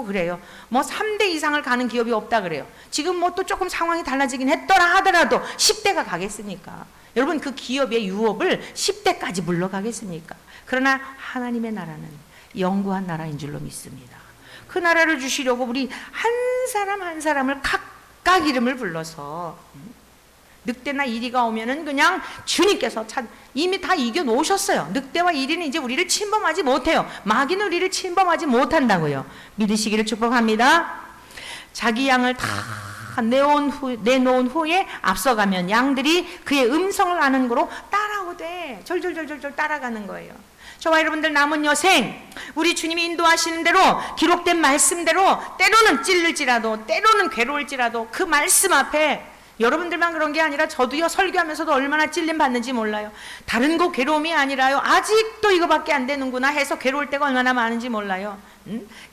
그래요. 뭐 3대 이상을 가는 기업이 없다 그래요. 지금 뭐 또 조금 상황이 달라지긴 했더라 하더라도 10대가 가겠습니까? 여러분 그 기업의 유업을 10대까지 물러가겠습니까? 그러나 하나님의 나라는 영구한 나라인 줄로 믿습니다. 그 나라를 주시려고 우리 한 사람 한 사람을 각각 이름을 불러서 늑대나 이리가 오면은 그냥 주님께서 이미 다 이겨 놓으셨어요. 늑대와 이리는 이제 우리를 침범하지 못해요. 마귀는 우리를 침범하지 못한다고요. 믿으시기를 축복합니다. 자기 양을 다 내놓은 후에 앞서가면 양들이 그의 음성을 아는 거로 따라오되 절절절절 따라가는 거예요. 저와 여러분들 남은 여생 우리 주님이 인도하시는 대로 기록된 말씀대로 때로는 찔릴지라도 때로는 괴로울지라도 그 말씀 앞에 여러분들만 그런 게 아니라 저도요 설교하면서도 얼마나 찔림 받는지 몰라요. 다른 거 괴로움이 아니라요 아직도 이거밖에 안 되는구나 해서 괴로울 때가 얼마나 많은지 몰라요.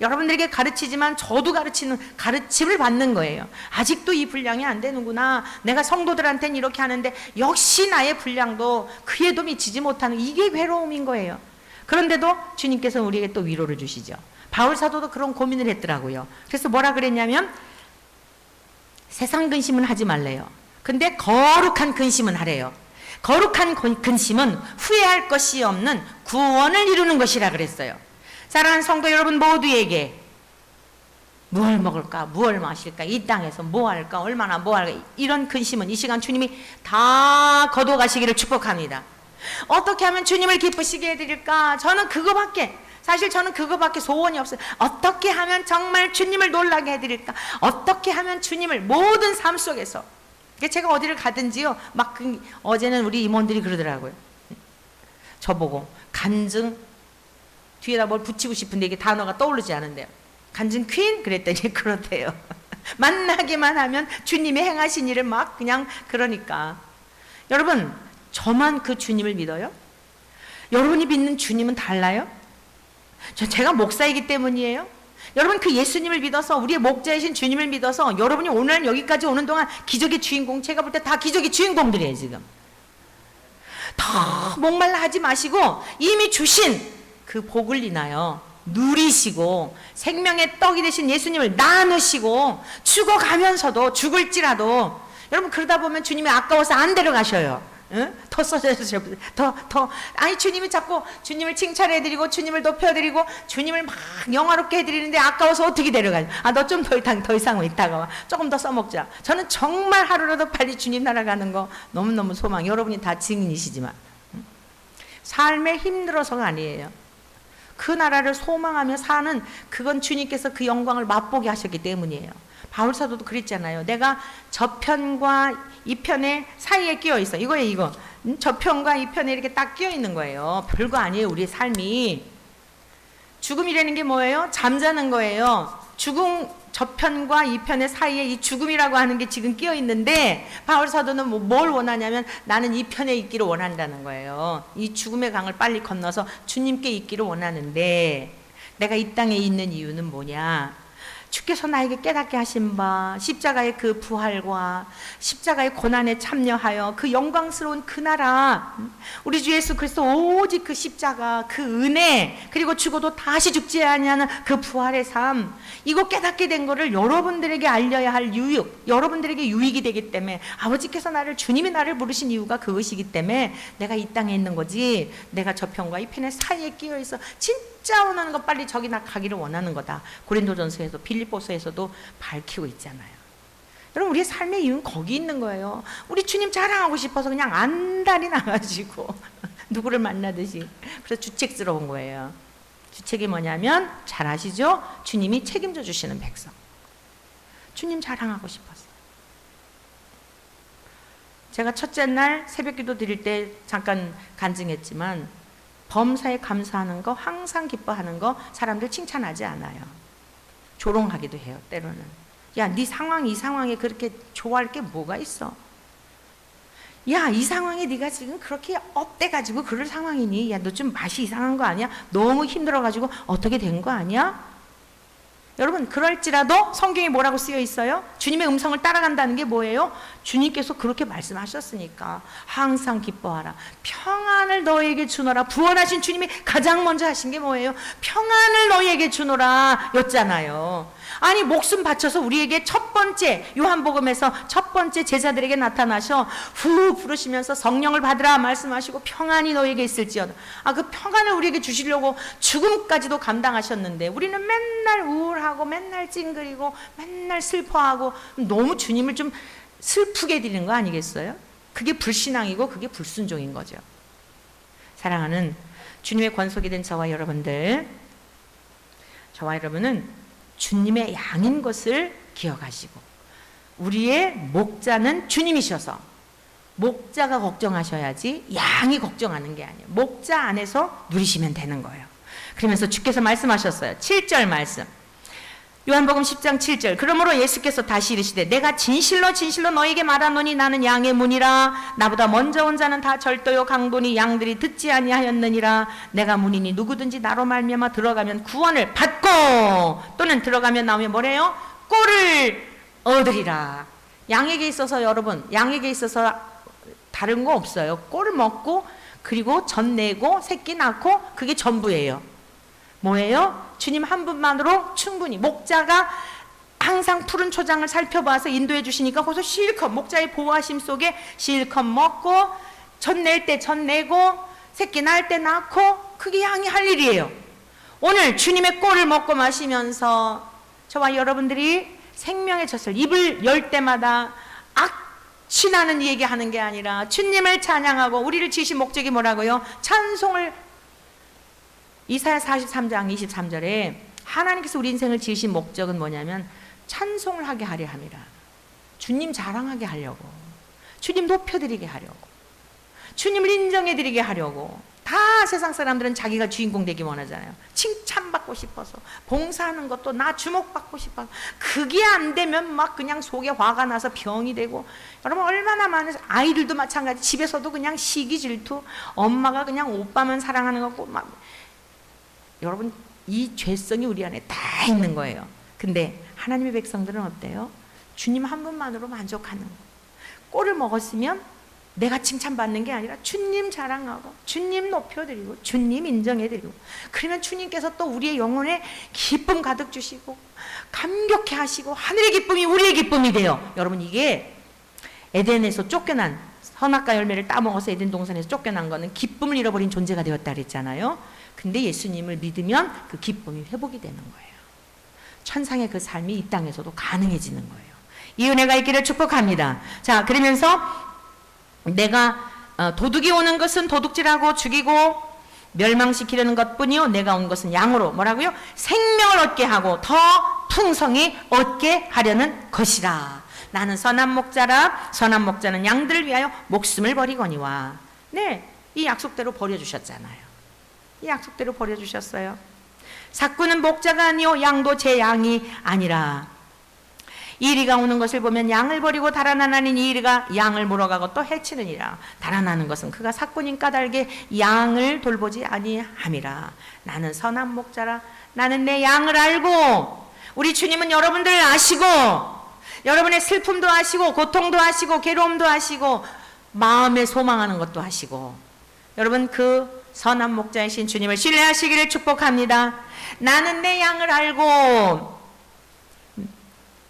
여러분들에게 가르치지만 저도 가르침을 받는 거예요. 아직도 이 분량이 안 되는구나. 내가 성도들한테는 이렇게 하는데 역시 나의 분량도 그에도 미치지 못하는 이게 괴로움인 거예요. 그런데도 주님께서 우리에게 또 위로를 주시죠. 바울 사도도 그런 고민을 했더라고요. 그래서 뭐라 그랬냐면 세상 근심은 하지 말래요. 근데 거룩한 근심은 하래요. 거룩한 근심은 후회할 것이 없는 구원을 이루는 것이라 그랬어요. 사랑하는 성도 여러분 모두에게 무엇을 먹을까 무엇을 마실까 이 땅에서 뭐 할까 얼마나 뭐 할까 이런 근심은 이 시간 주님이 다 거둬가시기를 축복합니다. 어떻게 하면 주님을 기쁘시게 해드릴까? 사실 저는 그거밖에 소원이 없어요. 어떻게 하면 정말 주님을 놀라게 해드릴까? 어떻게 하면 주님을 모든 삶 속에서 제가 어디를 가든지요 어제는 우리 임원들이 그러더라고요. 저보고 간증 뒤에다 뭘 붙이고 싶은데 이게 단어가 떠오르지 않은데요. 간증 퀸? 그랬더니 그렇대요. 만나기만 하면 주님이 행하신 일을 막 그냥 그러니까 여러분 저만 그 주님을 믿어요? 여러분이 믿는 주님은 달라요? 제가 목사이기 때문이에요. 여러분 그 예수님을 믿어서 우리의 목자이신 주님을 믿어서 여러분이 오늘 여기까지 오는 동안 기적의 주인공 제가 볼 때 다 기적의 주인공들이에요. 지금 다 목말라 하지 마시고 이미 주신 그 복을 인하여 누리시고 생명의 떡이 되신 예수님을 나누시고 죽어가면서도 죽을지라도 여러분 그러다 보면 주님이 아까워서 안 데려가셔요. 응? 더 써주세요. 더. 아니 주님이 자꾸 주님을 칭찬해드리고 주님을 높여드리고 주님을 막 영화롭게 해드리는데 아까워서 어떻게 데려가요? 아 너 좀 더 이상 있다가 와. 조금 더 써먹자. 저는 정말 하루라도 빨리 주님 나라 가는 거 너무너무 소망. 여러분이 다 증인이시지만 삶에 힘들어서가 아니에요. 그 나라를 소망하며 사는 그건 주님께서 그 영광을 맛보게 하셨기 때문이에요. 바울사도도 그랬잖아요. 내가 저편과 이편의 사이에 끼어 있어. 이거예요, 이거. 저편과 이편에 이렇게 딱 끼어 있는 거예요. 별거 아니에요, 우리의 삶이. 죽음이라는 게 뭐예요? 잠자는 거예요. 죽음, 저편과 이편의 사이에 이 죽음이라고 하는 게 지금 끼어 있는데 바울사도는 뭘 원하냐면 나는 이 편에 있기를 원한다는 거예요. 이 죽음의 강을 빨리 건너서 주님께 있기를 원하는데 내가 이 땅에 있는 이유는 뭐냐? 주께서 나에게 깨닫게 하신 바 십자가의 그 부활과 십자가의 고난에 참여하여 그 영광스러운 그 나라 우리 주 예수 그리스도 오직 그 십자가 그 은혜 그리고 죽어도 다시 죽지 아니하는 그 부활의 삶 이거 깨닫게 된 거를 여러분들에게 알려야 할 유익 여러분들에게 유익이 되기 때문에 아버지께서 주님이 나를 부르신 이유가 그것이기 때문에 내가 이 땅에 있는 거지 내가 저편과 이 편의 사이에 끼어 있어 진짜 원하는 거 빨리 저기 나 가기를 원하는 거다. 고린도전서에서 빌립보서에서도 밝히고 있잖아요. 여러분 우리의 삶의 이유는 거기 있는 거예요. 우리 주님 자랑하고 싶어서 그냥 안달이 나가지고 누구를 만나듯이 그래서 주책스러운 거예요. 주책이 뭐냐면 잘 아시죠? 주님이 책임져 주시는 백성. 주님 자랑하고 싶어서. 제가 첫째 날 새벽기도 드릴 때 잠깐 간증했지만 범사에 감사하는 거 항상 기뻐하는 거 사람들 칭찬하지 않아요. 조롱하기도 해요. 때로는. 야, 네 상황 이 상황에 그렇게 좋아할 게 뭐가 있어? 야, 이 상황에 네가 지금 그렇게 업돼가지고 그럴 상황이니? 야, 너 좀 맛이 이상한 거 아니야? 너무 힘들어가지고 어떻게 된 거 아니야? 여러분 그럴지라도 성경에 뭐라고 쓰여 있어요? 주님의 음성을 따라간다는 게 뭐예요? 주님께서 그렇게 말씀하셨으니까 항상 기뻐하라. 평안을 너희에게 주노라. 구원하신 주님이 가장 먼저 하신 게 뭐예요? 평안을 너희에게 주노라 였잖아요. 아니 목숨 바쳐서 우리에게 첫 번째 요한복음에서 첫 번째 제자들에게 나타나셔 후 부르시면서 성령을 받으라 말씀하시고 평안이 너희에게 있을지어다. 아, 그 평안을 우리에게 주시려고 죽음까지도 감당하셨는데 우리는 맨날 우울하고 맨날 찡그리고 맨날 슬퍼하고 너무 주님을 좀 슬프게 드리는 거 아니겠어요? 그게 불신앙이고 그게 불순종인 거죠. 사랑하는 주님의 권속이 된 저와 여러분들, 저와 여러분은 주님의 양인 것을 기억하시고 우리의 목자는 주님이셔서 목자가 걱정하셔야지 양이 걱정하는 게 아니에요. 목자 안에서 누리시면 되는 거예요. 그러면서 주께서 말씀하셨어요. 7절 말씀 요한복음 10장 7절 그러므로 예수께서 다시 이르시되 내가 진실로 진실로 너에게 말하노니 나는 양의 문이라 나보다 먼저 온 자는 다 절도요 강도니 양들이 듣지 아니하였느니라 내가 문이니 누구든지 나로 말미암아 들어가면 구원을 받고 또는 들어가면 나오면 뭐래요? 꼴을 얻으리라. 양에게 있어서 여러분 양에게 있어서 다른 거 없어요. 꼴을 먹고 그리고 젖 내고 새끼 낳고 그게 전부예요. 뭐예요? 주님 한 분만으로 충분히 목자가 항상 푸른 초장을 살펴봐서 인도해 주시니까 거기서 실컷 목자의 보호하심 속에 실컷 먹고 젖 낼 때 젖 내고 새끼 낳을 때 낳고 그게 양이 할 일이에요. 오늘 주님의 꼴을 먹고 마시면서 저와 여러분들이 생명의 젖을 입을 열 때마다 악취나는 얘기하는 게 아니라 주님을 찬양하고 우리를 지으신 목적이 뭐라고요? 찬송을 이사야 43장 23절에 하나님께서 우리 인생을 지으신 목적은 뭐냐면 찬송을 하게 하려 함이라. 주님 자랑하게 하려고 주님 높여드리게 하려고 주님을 인정해드리게 하려고. 다 세상 사람들은 자기가 주인공 되기 원하잖아요. 칭찬받고 싶어서 봉사하는 것도 나 주목받고 싶어서 그게 안 되면 막 그냥 속에 화가 나서 병이 되고. 여러분 얼마나 많은 아이들도 마찬가지. 집에서도 그냥 시기 질투 엄마가 그냥 오빠만 사랑하는 것 같고 막. 여러분 이 죄성이 우리 안에 다 있는 거예요. 근데 하나님의 백성들은 어때요? 주님 한 분만으로 만족하는 거. 꼴을 먹었으면 내가 칭찬받는 게 아니라 주님 자랑하고 주님 높여드리고 주님 인정해드리고, 그러면 주님께서 또 우리의 영혼에 기쁨 가득 주시고 감격해 하시고 하늘의 기쁨이 우리의 기쁨이 돼요. 여러분, 이게 에덴에서 쫓겨난, 선악과 열매를 따먹어서 에덴 동산에서 쫓겨난 거는 기쁨을 잃어버린 존재가 되었다 그랬잖아요. 근데 예수님을 믿으면 그 기쁨이 회복이 되는 거예요. 천상의 그 삶이 이 땅에서도 가능해지는 거예요. 이 은혜가 있기를 축복합니다. 자, 그러면서 내가 도둑이 오는 것은 도둑질하고 죽이고 멸망시키려는 것뿐이요, 내가 온 것은 양으로 뭐라고요? 생명을 얻게 하고 더 풍성히 얻게 하려는 것이라. 나는 선한 목자라. 선한 목자는 양들을 위하여 목숨을 버리거니와. 네, 이 약속대로 버려주셨잖아요. 이 약속대로 버려주셨어요. 삭구는 목자가 아니요 양도 제 양이 아니라. 이리가 오는 것을 보면 양을 버리고 달아나나니 이리가 양을 물어가고 또 해치느니라. 달아나는 것은 그가 삭구님 까닭에 양을 돌보지 아니함이라. 나는 선한 목자라. 나는 내 양을 알고. 우리 주님은 여러분들을 아시고, 여러분의 슬픔도 아시고 고통도 아시고 괴로움도 아시고 마음에 소망하는 것도 아시고. 여러분, 그 선한 목자이신 주님을 신뢰하시기를 축복합니다. 나는 내 양을 알고.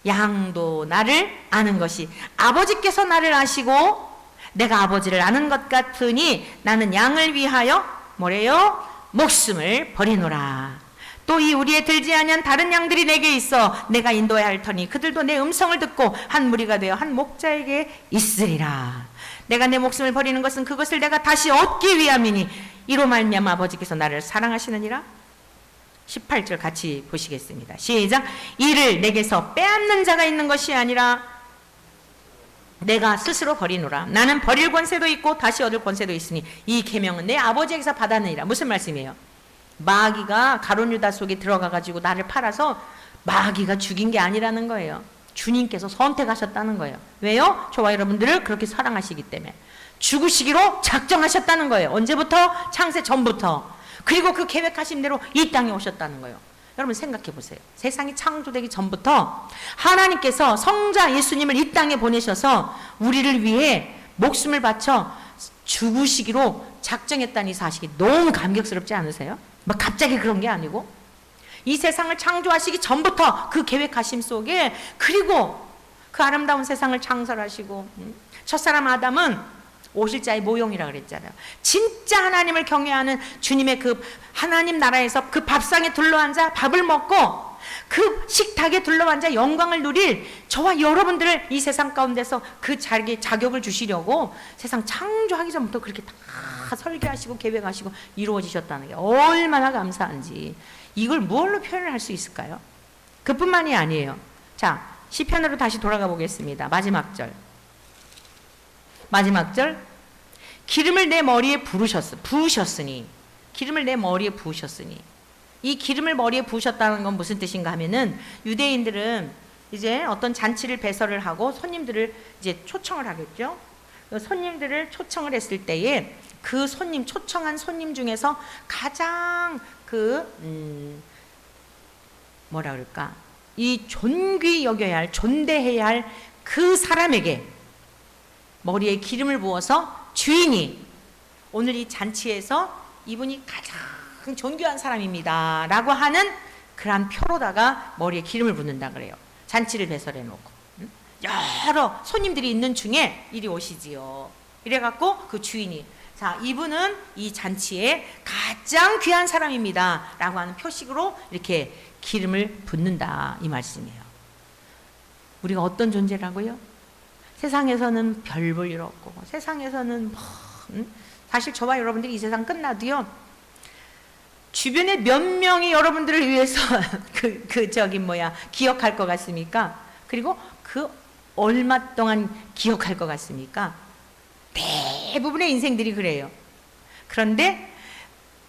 양도 나를 아는 것이, 아버지께서 나를 아시고 내가 아버지를 아는 것 같으니 나는 양을 위하여 뭐래요? 목숨을 버리노라. 또 이 우리에 들지 아니한 다른 양들이 내게 있어 내가 인도해야 할 터니 그들도 내 음성을 듣고 한 무리가 되어 한 목자에게 있으리라. 내가 내 목숨을 버리는 것은 그것을 내가 다시 얻기 위함이니 이로 말미암아 아버지께서 나를 사랑하시느니라. 18절 같이 보시겠습니다. 시작. 이를 내게서 빼앗는 자가 있는 것이 아니라 내가 스스로 버리노라. 나는 버릴 권세도 있고 다시 얻을 권세도 있으니 이 계명은 내 아버지에게서 받았느니라. 무슨 말씀이에요? 마귀가 가룟 유다 속에 들어가 가지고 나를 팔아서 마귀가 죽인 게 아니라는 거예요. 주님께서 선택하셨다는 거예요. 왜요? 저와 여러분들을 그렇게 사랑하시기 때문에 죽으시기로 작정하셨다는 거예요. 언제부터? 창세 전부터. 그리고 그 계획하신 대로 이 땅에 오셨다는 거예요. 여러분 생각해 보세요. 세상이 창조되기 전부터 하나님께서 성자 예수님을 이 땅에 보내셔서 우리를 위해 목숨을 바쳐 죽으시기로 작정했다는 이 사실이 너무 감격스럽지 않으세요? 막 갑자기 그런 게 아니고 이 세상을 창조하시기 전부터 그 계획하심 속에, 그리고 그 아름다운 세상을 창설하시고 첫사람 아담은 오실자의 모형이라 그랬잖아요. 진짜 하나님을 경외하는 주님의 그 하나님 나라에서 그 밥상에 둘러앉아 밥을 먹고 그 식탁에 둘러앉아 영광을 누릴 저와 여러분들을 이 세상 가운데서 그 자격을 주시려고 세상 창조하기 전부터 그렇게 다 설계하시고 계획하시고 이루어지셨다는 게 얼마나 감사한지, 이걸 무엇로 표현을 할 수 있을까요? 그뿐만이 아니에요. 자, 시편으로 다시 돌아가 보겠습니다. 마지막 절. 기름을 내 머리에 부으셨으니, 기름을 내 머리에 부으셨으니, 이 기름을 머리에 부으셨다는 건 무슨 뜻인가 하면은, 유대인들은 이제 어떤 잔치를 배설을 하고 손님들을 이제 초청을 하겠죠. 손님들을 초청을 했을 때에 그 손님, 초청한 손님 중에서 가장 뭐라 그럴까, 이 존귀 여겨야 할, 존대해야 할 그 사람에게 머리에 기름을 부어서 주인이 오늘 이 잔치에서 이분이 가장 존귀한 사람입니다 라고 하는 그런 표로다가 머리에 기름을 붓는다 그래요. 잔치를 배설해 놓고 여러 손님들이 있는 중에 이리 오시지요. 이래갖고 그 주인이, 자, 이분은 이 잔치에 가장 귀한 사람입니다 라고 하는 표식으로 이렇게 기름을 붓는다, 이 말씀이에요. 우리가 어떤 존재라고요? 세상에서는 별 볼 일 없고, 세상에서는 사실 저와 여러분들이 이 세상 끝나도요, 주변에 몇 명이 여러분들을 위해서 기억할 것 같습니까? 그리고 그 얼마 동안 기억할 것 같습니까? 대부분의 인생들이 그래요. 그런데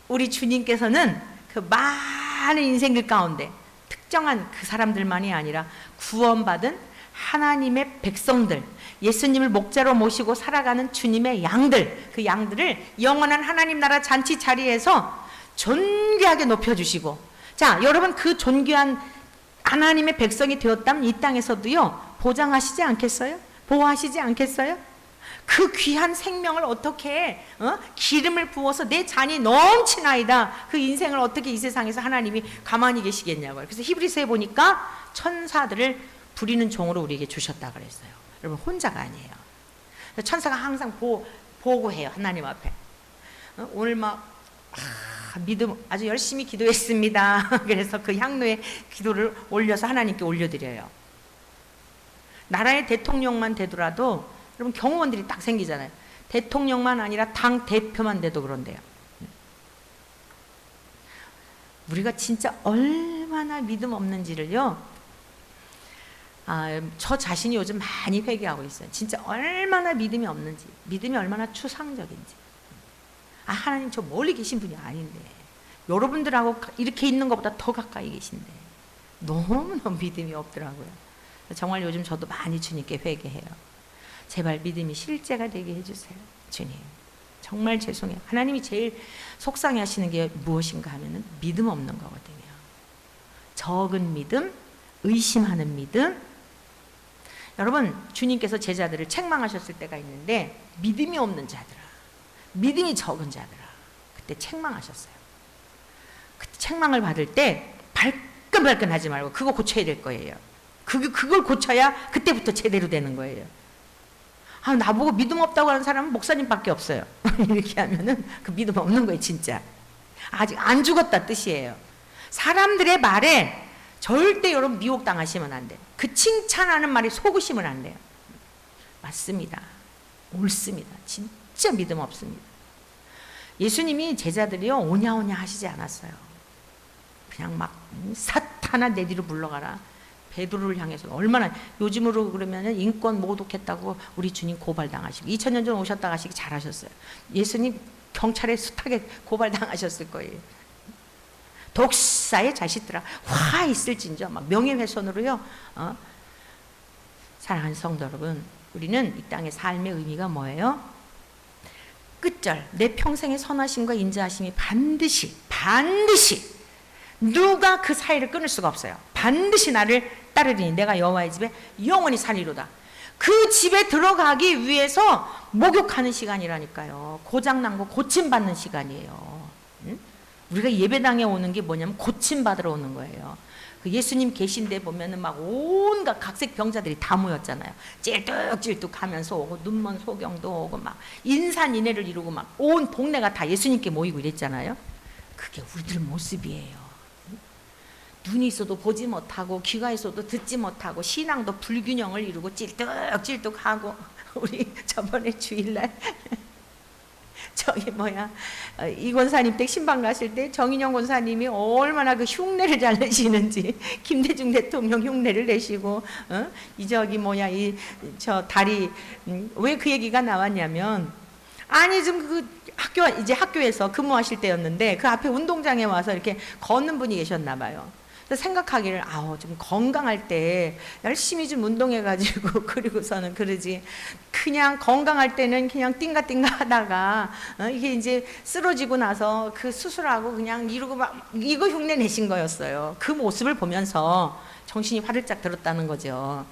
우리 주님께서는 그 많은 인생들 가운데 특정한 그 사람들만이 아니라 구원받은 하나님의 백성들, 예수님을 목자로 모시고 살아가는 주님의 양들, 그 양들을 영원한 하나님 나라 잔치 자리에서 존귀하게 높여주시고, 자, 여러분 그 존귀한 하나님의 백성이 되었다면 이 땅에서도요 보장하시지 않겠어요? 보호하시지 않겠어요? 그 귀한 생명을 어떻게 기름을 부어서 내 잔이 넘치나이다. 그 인생을 어떻게 이 세상에서 하나님이 가만히 계시겠냐고요. 그래서 히브리서에 보니까 천사들을 부리는 종으로 우리에게 주셨다 그랬어요. 여러분 혼자가 아니에요. 천사가 항상 보고해요. 하나님 앞에. 오늘 막 믿음 아주 열심히 기도했습니다. 그래서 그 향로의 기도를 올려서 하나님께 올려드려요. 나라의 대통령만 되더라도 여러분 경호원들이 딱 생기잖아요. 대통령만 아니라 당 대표만 돼도 그런데요. 우리가 진짜 얼마나 믿음 없는지를요. 저 자신이 요즘 많이 회개하고 있어요. 진짜 얼마나 믿음이 없는지, 믿음이 얼마나 추상적인지. 하나님 저 멀리 계신 분이 아닌데 여러분들하고 이렇게 있는 것보다 더 가까이 계신데 너무너무 믿음이 없더라고요. 정말 요즘 저도 많이 주님께 회개해요. 제발 믿음이 실제가 되게 해주세요. 주님 정말 죄송해요. 하나님이 제일 속상해 하시는 게 무엇인가 하면은 믿음 없는 거거든요. 적은 믿음, 의심하는 믿음. 여러분 주님께서 제자들을 책망하셨을 때가 있는데 믿음이 없는 자들아, 믿음이 적은 자들아, 그때 책망하셨어요. 그때 책망을 받을 때 발끈발끈 하지 말고 그거 고쳐야 될 거예요. 그걸 고쳐야 그때부터 제대로 되는 거예요. 나보고 믿음 없다고 하는 사람은 목사님밖에 없어요. 이렇게 하면은 그 믿음 없는 거예요. 진짜 아직 안 죽었다 뜻이에요. 사람들의 말에 절대 여러분 미혹당하시면 안 돼요. 그 칭찬하는 말이 속으시면 안 돼요. 맞습니다. 옳습니다. 진짜 믿음 없습니다. 예수님이 제자들이요 오냐오냐 하시지 않았어요. 그냥 막 사탄아 내 뒤로 물러가라. 베드로를 향해서 얼마나 요즘으로 그러면은 인권 모독했다고 우리 주님 고발당하시고 2000년 전 오셨다 가시기 잘하셨어요. 예수님 경찰에 숱하게 고발당하셨을 거예요. 독사의 자식들아 화 있을진저 막 명예훼손으로요. 사랑하는 성도 여러분, 우리는 이 땅의 삶의 의미가 뭐예요? 끝절 내 평생의 선하심과 인자하심이 반드시 누가 그 사이를 끊을 수가 없어요. 반드시 나를 따르리니 내가 여호와의 집에 영원히 살리로다. 그 집에 들어가기 위해서 목욕하는 시간이라니까요. 고장난 거 고침받는 시간이에요. 응? 우리가 예배당에 오는 게 뭐냐면 고침받으러 오는 거예요. 그 예수님 계신 데 보면은 막 온갖 각색 병자들이 다 모였잖아요. 찔뚝찔뚝 하면서 오고 눈먼 소경도 오고 막 인산인해를 이루고 막 온 동네가 다 예수님께 모이고 이랬잖아요. 그게 우리들 모습이에요. 눈이 있어도 보지 못하고 귀가 있어도 듣지 못하고 신앙도 불균형을 이루고 찔뚝찔뚝하고 우리 저번에 주일날 이 권사님 댁 신방 가실 때 정인영 권사님이 얼마나 그 흉내를 잘 내시는지 김대중 대통령 흉내를 내시고 저 다리 왜 그 얘기가 나왔냐면 좀 학교에서 근무하실 때였는데 그 앞에 운동장에 와서 이렇게 걷는 분이 계셨나 봐요. 생각하기를 좀 건강할 때 열심히 좀 운동해가지고 그리고서는 그러지 그냥 건강할 때는 그냥 띵가띵가 하다가 이게 이제 쓰러지고 나서 그 수술하고 그냥 이러고 막 이거 흉내 내신 거였어요. 그 모습을 보면서 정신이 화들짝 들었다는 거죠.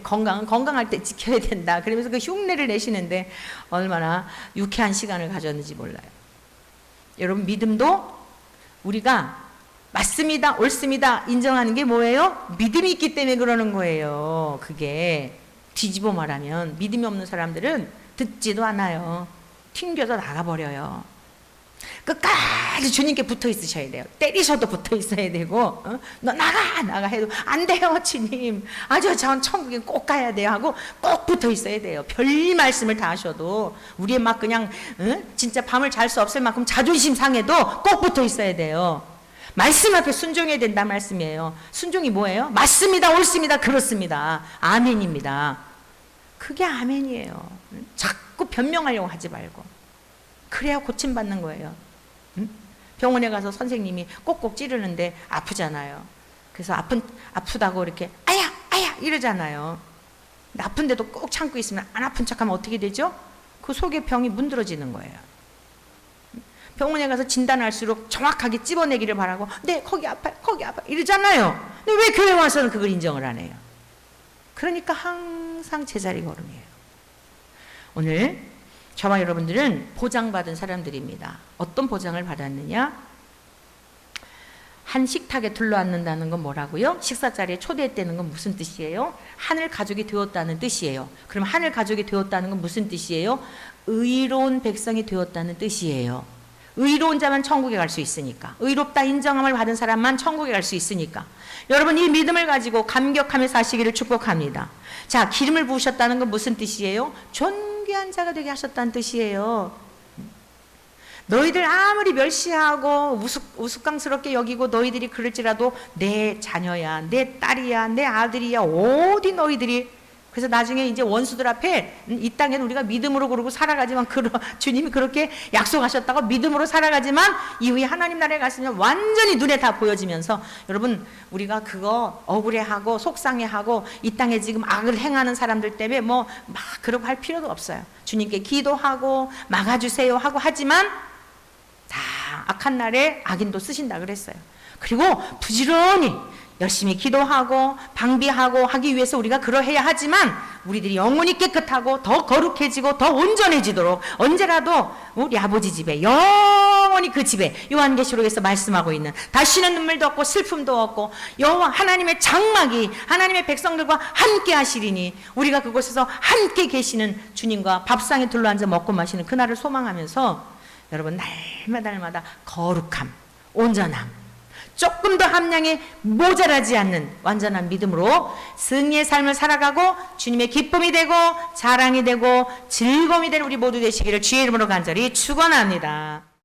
건강은 건강할 때 지켜야 된다. 그러면서 그 흉내를 내시는데 얼마나 유쾌한 시간을 가졌는지 몰라요. 여러분 믿음도 우리가 맞습니다, 옳습니다 인정하는 게 뭐예요? 믿음이 있기 때문에 그러는 거예요. 그게 뒤집어 말하면 믿음이 없는 사람들은 듣지도 않아요. 튕겨서 나가버려요. 끝까지 주님께 붙어 있으셔야 돼요. 때리셔도 붙어 있어야 되고 너 나가 해도 안 돼요 주님. 전 천국에 꼭 가야 돼요 하고 꼭 붙어 있어야 돼요. 별 말씀을 다 하셔도 우리의 막 그냥 진짜 밤을 잘 수 없을 만큼 자존심 상해도 꼭 붙어 있어야 돼요. 말씀 앞에 순종해야 된다 말씀이에요. 순종이 뭐예요? 맞습니다, 옳습니다, 그렇습니다. 아멘입니다. 그게 아멘이에요. 자꾸 변명하려고 하지 말고 그래야 고침받는 거예요. 병원에 가서 선생님이 꼭꼭 찌르는데 아프잖아요. 그래서 아프다고 이렇게 아야 이러잖아요. 근데 아픈데도 꼭 참고 있으면 안 아픈 척하면 어떻게 되죠? 그 속에 병이 문드러지는 거예요. 병원에 가서 진단할수록 정확하게 찝어내기를 바라고 네 거기 아파요 이러잖아요. 근데 왜 교회 와서는 그걸 인정을 안 해요? 그러니까 항상 제자리 걸음이에요. 오늘 저와 여러분들은 보장받은 사람들입니다. 어떤 보장을 받았느냐? 한 식탁에 둘러앉는다는 건 뭐라고요? 식사 자리에 초대했다는 건 무슨 뜻이에요? 하늘 가족이 되었다는 뜻이에요. 그럼 하늘 가족이 되었다는 건 무슨 뜻이에요? 의로운 백성이 되었다는 뜻이에요. 의로운 자만 천국에 갈 수 있으니까, 의롭다 인정함을 받은 사람만 천국에 갈 수 있으니까, 여러분 이 믿음을 가지고 감격하며 사시기를 축복합니다. 자, 기름을 부으셨다는 건 무슨 뜻이에요? 존귀한 자가 되게 하셨다는 뜻이에요. 너희들 아무리 멸시하고 우스꽝스럽게 여기고 너희들이 그럴지라도 내 자녀야, 내 딸이야, 내 아들이야, 어디 너희들이. 그래서 나중에 이제 원수들 앞에 이 땅에는 우리가 믿음으로 그러고 살아가지만 주님이 그렇게 약속하셨다고 믿음으로 살아가지만 이후에 하나님 나라에 갔으면 완전히 눈에 다 보여지면서, 여러분 우리가 그거 억울해하고 속상해하고 이 땅에 지금 악을 행하는 사람들 때문에 뭐 막 그러고 할 필요도 없어요. 주님께 기도하고 막아주세요 하고 하지만 다 악한 날에 악인도 쓰신다 그랬어요. 그리고 부지런히 열심히 기도하고 방비하고 하기 위해서 우리가 그러해야 하지만 우리들이 영혼이 깨끗하고 더 거룩해지고 더 온전해지도록 언제라도 우리 아버지 집에 영원히 그 집에 요한계시록에서 말씀하고 있는 다시는 눈물도 없고 슬픔도 없고 여호와 하나님의 장막이 하나님의 백성들과 함께 하시리니 우리가 그곳에서 함께 계시는 주님과 밥상에 둘러앉아 먹고 마시는 그날을 소망하면서 여러분 날마다 거룩함, 온전함, 조금 더 함량이 모자라지 않는 완전한 믿음으로 승리의 삶을 살아가고 주님의 기쁨이 되고 자랑이 되고 즐거움이 되는 우리 모두 되시기를 주의 이름으로 간절히 축원합니다.